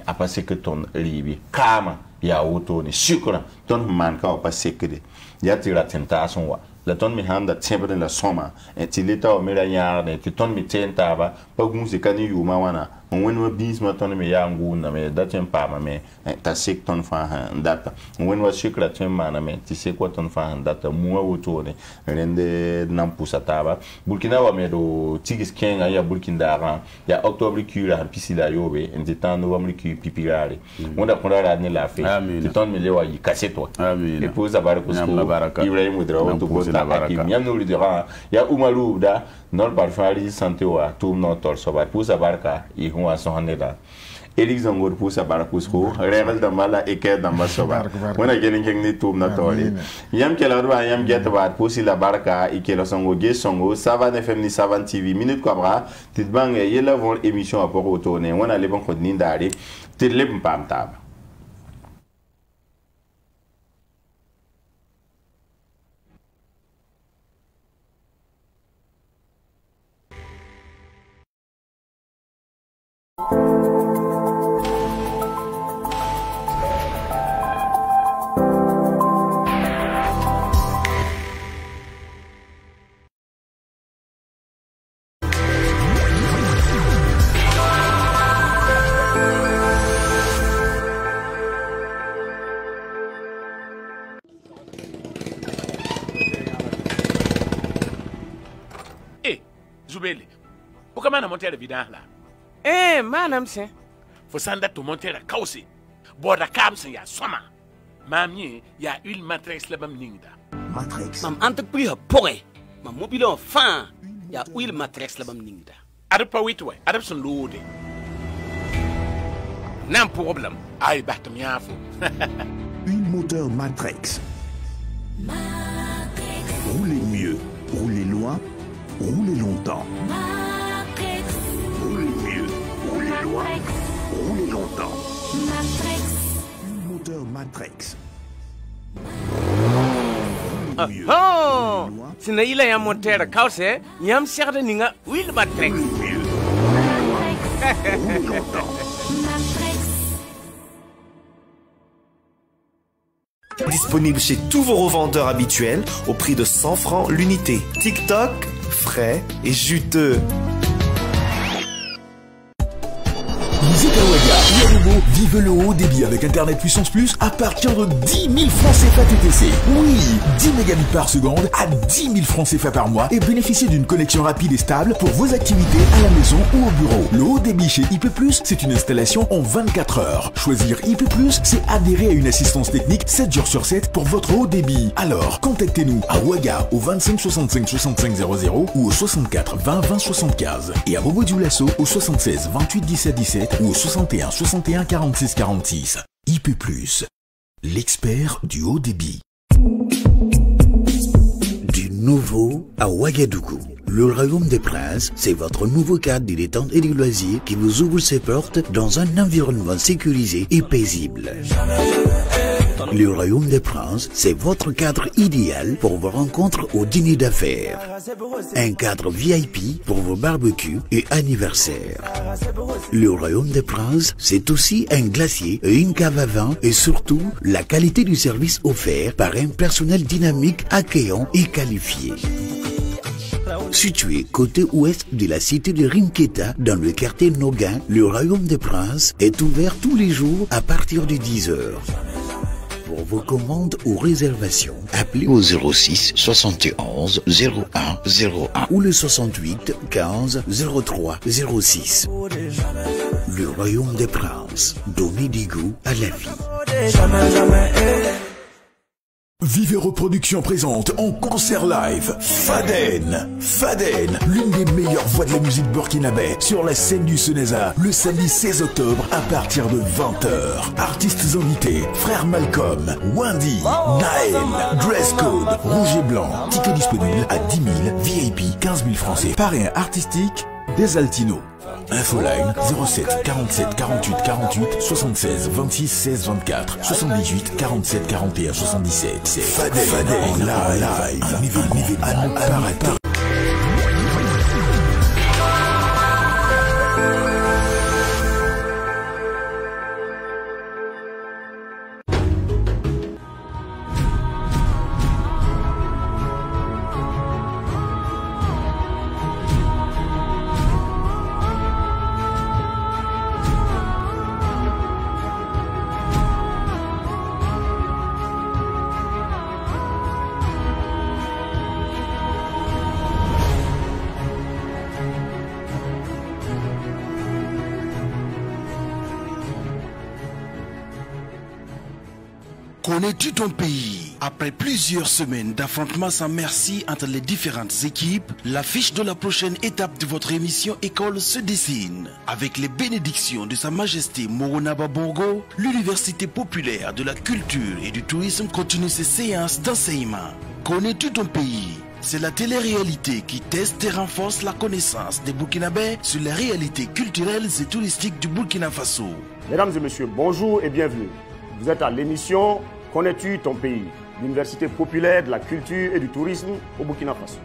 apa sekre ton ribi kama ya woto ne shukra ton man ka apa sekre ya ti la tentation wa la ton mi handa tembre la soma ti leta o mera yarde ti ton mi tenta ba pa gunse kani yuma wana when we beans ma ton mi yangu na me da tem pa ma me ta sek ton fa data when we shikra tem mana me ti sek wa ton fa data muwa woto ne rende nam pusataba Burkina wa me do tigis kenga ya Burkina ran ya octobre kura han pisila yobe en temps novembre ki pipirare wanda kora ne la fe ti ton mi lewa yi kaseto et pour ça va ko Ibrahim Ouedraogo to ko ta hakim ya no lidera ya Umaru da nol barfari santé wa tout no tor so ba pour ça barka i huwa so haneda Elix Zangor pour ça barka ko regal da mala e ke da masoba wana gelen ni tout na tori yam ke la ba yam get ba pour si la barka i ke lo songo ge songo Savane FM ni Savane TV minute ko bra tit bang ye la von émission à port autonome wana le bon ko ni ndari tit le pam tab. Zubeli, pourquoi m'as monté le vidange là? Madame, c'est. Faut s'en date monter la cause. Borda Kamsen ya soma. Mamie, ya huile matrix la bam ningda. Matrix. Mam entreprise pourrait. Ma mobile enfin, ya huile matrix la bam ningda. Adep pas witwe, adep son lourde. N'un problème. Aïe, bat miafo. Huile moteur Matrix. Roulez mieux, roulez loin. Roulez longtemps. Matrix. Roulez mieux, roulez loin, roulez longtemps. Matrix. Moteur Matrix. Oh! Sinaila ya moteur cause, yam serre ninga will Matrix. Roulez longtemps. Disponible chez tous vos revendeurs habituels au prix de 100 francs l'unité. TikTok, frais et juteux. Vous êtes à Ouaga, vive le haut débit avec Internet Puissance Plus à partir de 10 000 francs CFA TTC. Oui, 10 mégabits par seconde à 10 000 francs CFA par mois et bénéficiez d'une connexion rapide et stable pour vos activités à la maison ou au bureau. Le haut débit chez IP+, c'est une installation en 24 heures. Choisir IP+, c'est adhérer à une assistance technique 7 jours sur 7 pour votre haut débit. Alors, contactez-nous à Ouaga au 25 65 65 00 ou au 64 20 20 75 et à Bobo Dioulasso au 76 28 17 17 ou au 61 61 46 46. IP+, l'expert du haut débit. Du nouveau à Ouagadougou. Le Royaume des Princes, c'est votre nouveau cadre de détente et de loisirs qui vous ouvre ses portes dans un environnement sécurisé et paisible. Le Royaume des Princes, c'est votre cadre idéal pour vos rencontres au dîner d'affaires. Un cadre VIP pour vos barbecues et anniversaires. Le Royaume des Princes, c'est aussi un glacier et une cave à vin et surtout la qualité du service offert par un personnel dynamique, accueillant et qualifié. Situé côté ouest de la cité de Rinketa, dans le quartier Nogain, le Royaume des Princes est ouvert tous les jours à partir de 10 heures. Pour vos commandes ou réservations, appelez au 06 71 01 01 ou le 68 15 03 06. Le Royaume des Princes, donner du goût à la vie. Vive Reproduction présente en concert live Faden. Faden, l'une des meilleures voix de la musique burkinabé sur la scène du Seneza le samedi 16 octobre à partir de 20h. Artistes invités, Frère Malcolm, Wendy, Naël, Dress Code, Rouge et Blanc. Ticket disponible à 10 000, VIP 15 000 francs. Parrain artistique, Desaltino. Infoline 07 47 48 48 76 26 16 24 78 47 41 77. Fadel en live. Un événement à ne pas rater. Connais-tu ton pays? Après plusieurs semaines d'affrontements sans merci entre les différentes équipes, l'affiche de la prochaine étape de votre émission École se dessine. Avec les bénédictions de Sa Majesté Moronaba Bongo, l'Université populaire de la culture et du tourisme continue ses séances d'enseignement. Connais-tu ton pays? C'est la télé-réalité qui teste et renforce la connaissance des Burkinabés sur les réalités culturelles et touristiques du Burkina Faso. Mesdames et messieurs, bonjour et bienvenue. Vous êtes à l'émission Connais-tu ton pays? L'Université populaire de la culture et du tourisme au Burkina Faso.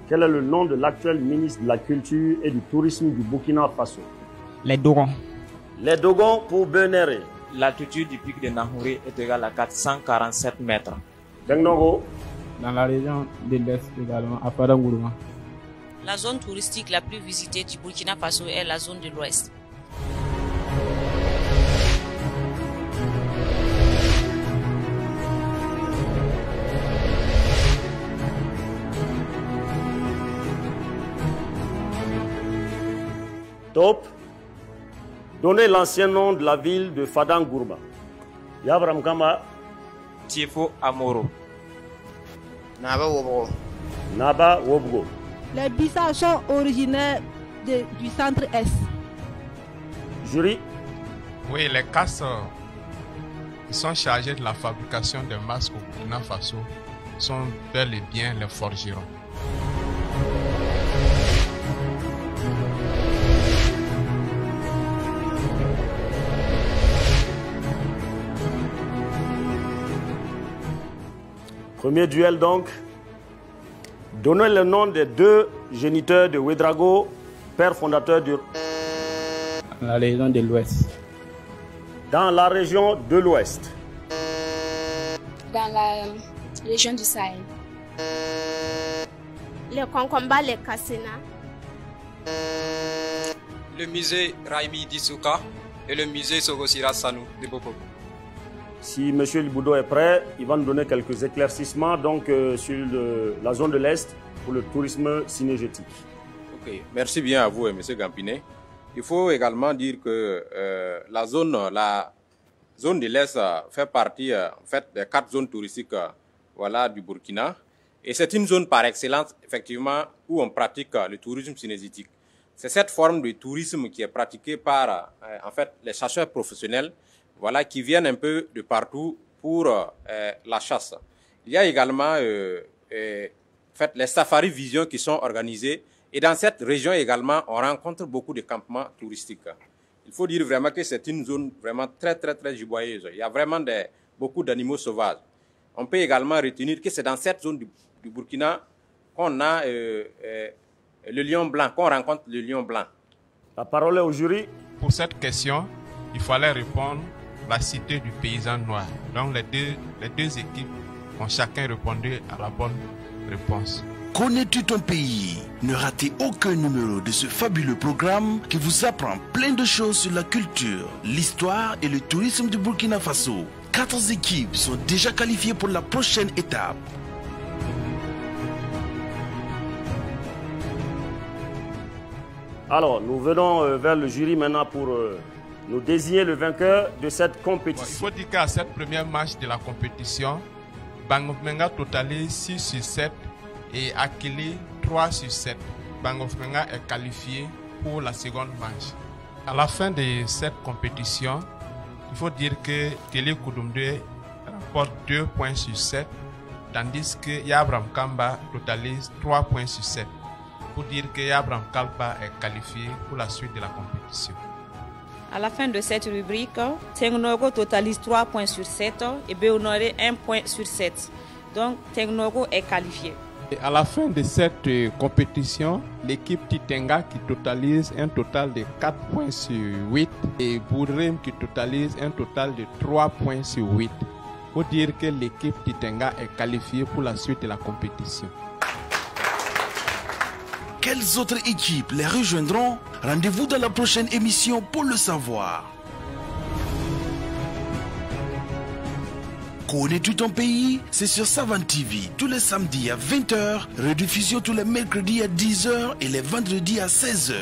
Quel est le nom de l'actuel ministre de la Culture et du Tourisme du Burkina Faso? Les Dogons. Les Dogons pour Benere. L'altitude du pic de Nahouri est égale à 447 mètres. Dengnongo. Dans la région de l'Est également, à Fadangourma. La zone touristique la plus visitée du Burkina Faso est la zone de l'Ouest. Top. Donnez l'ancien nom de la ville de Fadangourma. Yabram Kama. Tiefo Amoro. Naba Wobgo. Naba Wobgo. Les Bissau sont originaires du centre-est. Jury. Oui, les castes qui sont chargés de la fabrication des masques au Burkina Faso sont bel et bien les forgerons. Premier duel donc. Donnez le nom des deux géniteurs de Ouédraogo, père fondateur de... La région de l'Ouest. Dans la région de l'Ouest. Dans la région du Sahel. Le Konkomba, le Kassena. Le musée Raimi Dissouka et le musée Sogosira Sanou de Boko. Si M. Liboudo est prêt, il va nous donner quelques éclaircissements donc, sur la zone de l'Est pour le tourisme cinégétique. Ok, merci bien à vous, M. Gampinet. Il faut également dire que la zone de l'Est fait partie en fait, des 4 zones touristiques voilà, du Burkina. Et c'est une zone par excellence, effectivement, où on pratique le tourisme cinégétique. C'est cette forme de tourisme qui est pratiquée par en fait, les chasseurs professionnels, voilà, qui viennent un peu de partout pour la chasse. Il y a également fait, les safari vision qui sont organisés. Et dans cette région également, on rencontre beaucoup de campements touristiques. Il faut dire vraiment que c'est une zone vraiment très, très, très giboyeuse. Il y a vraiment beaucoup d'animaux sauvages. On peut également retenir que c'est dans cette zone du Burkina qu'on a le lion blanc, qu'on rencontre le lion blanc. La parole est au jury. Pour cette question, il fallait répondre la cité du paysan noir. Donc les deux équipes ont chacun répondu à la bonne réponse. Connais-tu ton pays? Ne ratez aucun numéro de ce fabuleux programme qui vous apprend plein de choses sur la culture, l'histoire et le tourisme du Burkina Faso. 4 équipes sont déjà qualifiées pour la prochaine étape. Alors, nous venons vers le jury maintenant pour nous désigner le vainqueur de cette compétition. Il faut dire qu'à cette première match de la compétition, Bangofmenga totalise 6 sur 7 et Akili 3 sur 7. Bangofmenga est qualifié pour la seconde match. À la fin de cette compétition, il faut dire que Télé Koudoumdé rapporte 2 points sur 7, tandis que Yabram Kamba totalise 3 points sur 7, pour dire que Yabram Kalpa est qualifié pour la suite de la compétition. À la fin de cette rubrique, Tengnogo totalise 3 points sur 7 et Béhonoré 1 point sur 7. Donc Tengnogo est qualifié. Et à la fin de cette compétition, l'équipe Titenga qui totalise un total de 4 points sur 8 et Bourrem qui totalise un total de 3 points sur 8. Faut dire que l'équipe Titenga est qualifiée pour la suite de la compétition. Quelles autres équipes les rejoindront? Rendez-vous dans la prochaine émission pour le savoir. Connais-tu ton pays? C'est sur Savane TV tous les samedis à 20h, rediffusion tous les mercredis à 10h et les vendredis à 16h.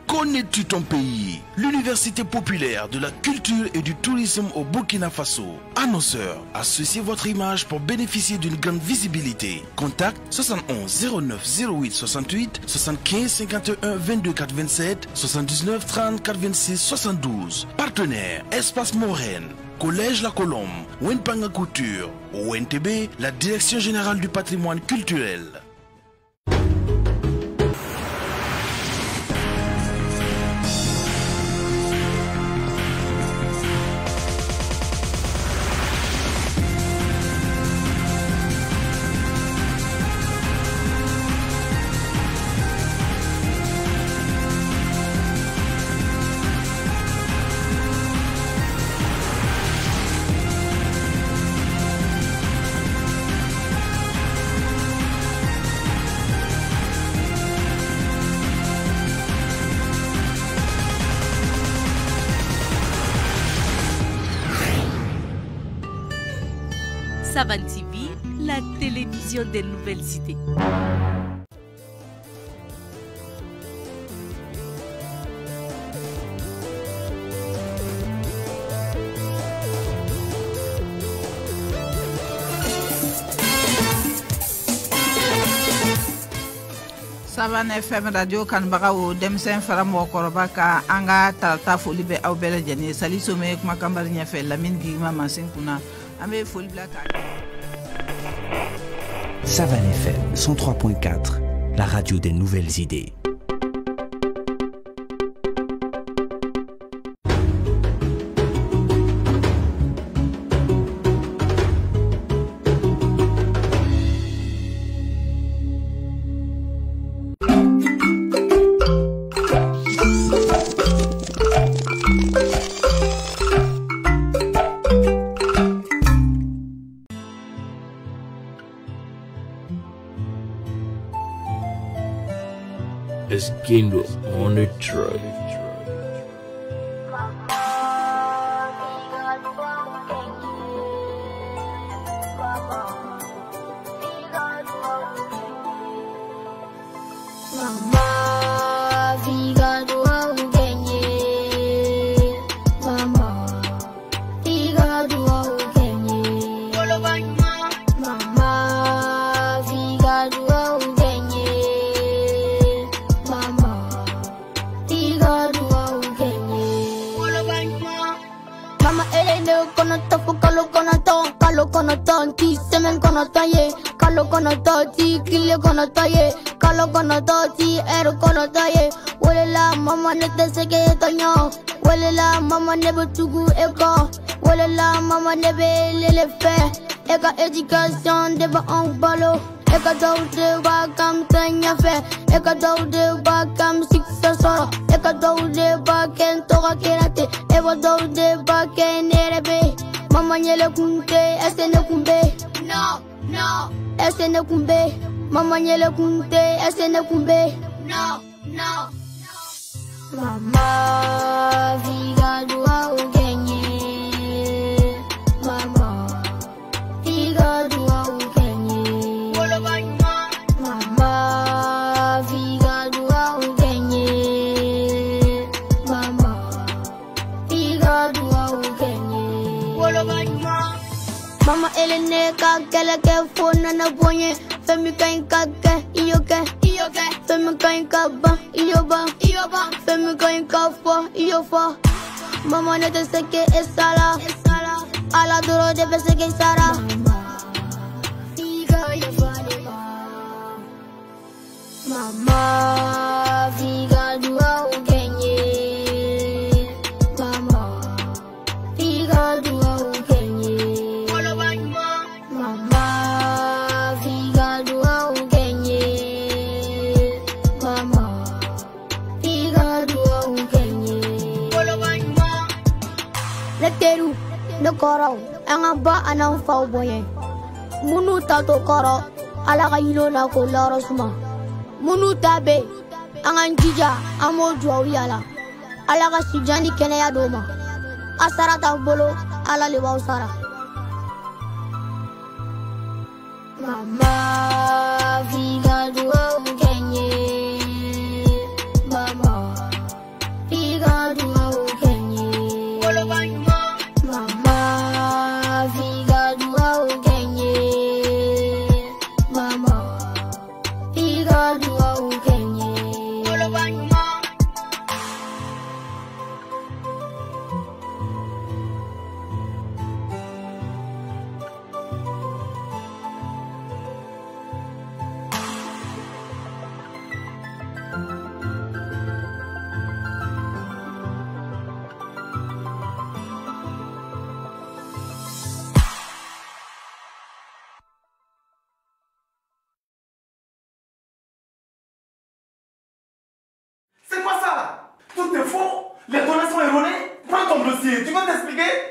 Connais-tu ton pays? L'Université populaire de la culture et du tourisme au Burkina Faso. Annonceur, associez votre image pour bénéficier d'une grande visibilité. Contact 71 09 08 68 75 51 22 87 79 30 86 72. Partenaire, Espace Moraine, Collège La Colombe, Wenpanga Couture, ONTB, la Direction Générale du Patrimoine Culturel. Savane TV, la télévision des nouvelles idées. Savane FM radio kanbaga o demsen fara mo koroba ka anga ta foli be aw bele jeni sali some kuma kambar nya fe Lamine Gima Mansin kuna amé foli blaka. Savane FM 103.4, la radio des nouvelles idées. Esquilo on the track. Éducation de ba en balo eka dawde ba kam tanya fe eka dawde ba kam successor eka dawde ba ken toka kerate eba dawde ba ken nerebe mama nyele kunte esene kumbe no esene kumbe mama nyele kunte esene kumbe no mama viga dua ugenye mama Mama elene ka kele ke fona na bonye femi kain ka ke iyoke femi kain ka ba iyoba femi kain ka fo Maman ne te sait que est sala. Ala doro de bese que sara. Figa ya fani mama. Figa dua ukenye. Mama. Figa dua ukenye. Mama. Figa dua ukenye. Mama. Figa dua ukenye. Leteru. Ne koro, anga ba anang fau boye. Munu tato koro, ala ka yilo na ko laro suma. Munu tabe, anga njija, amo jwa yala. Ala ka sijandi kene ya doma. Asara ta bolo, ala lewa usara. Mama, figa dua ukenye. Mama, figa dua ukenye. Mama, figa dua ukenye. Mama, figa dua ukenye. C'est quoi ça là? Tout est faux, les données sont erronées. Prends ton dossier, tu vas t'expliquer?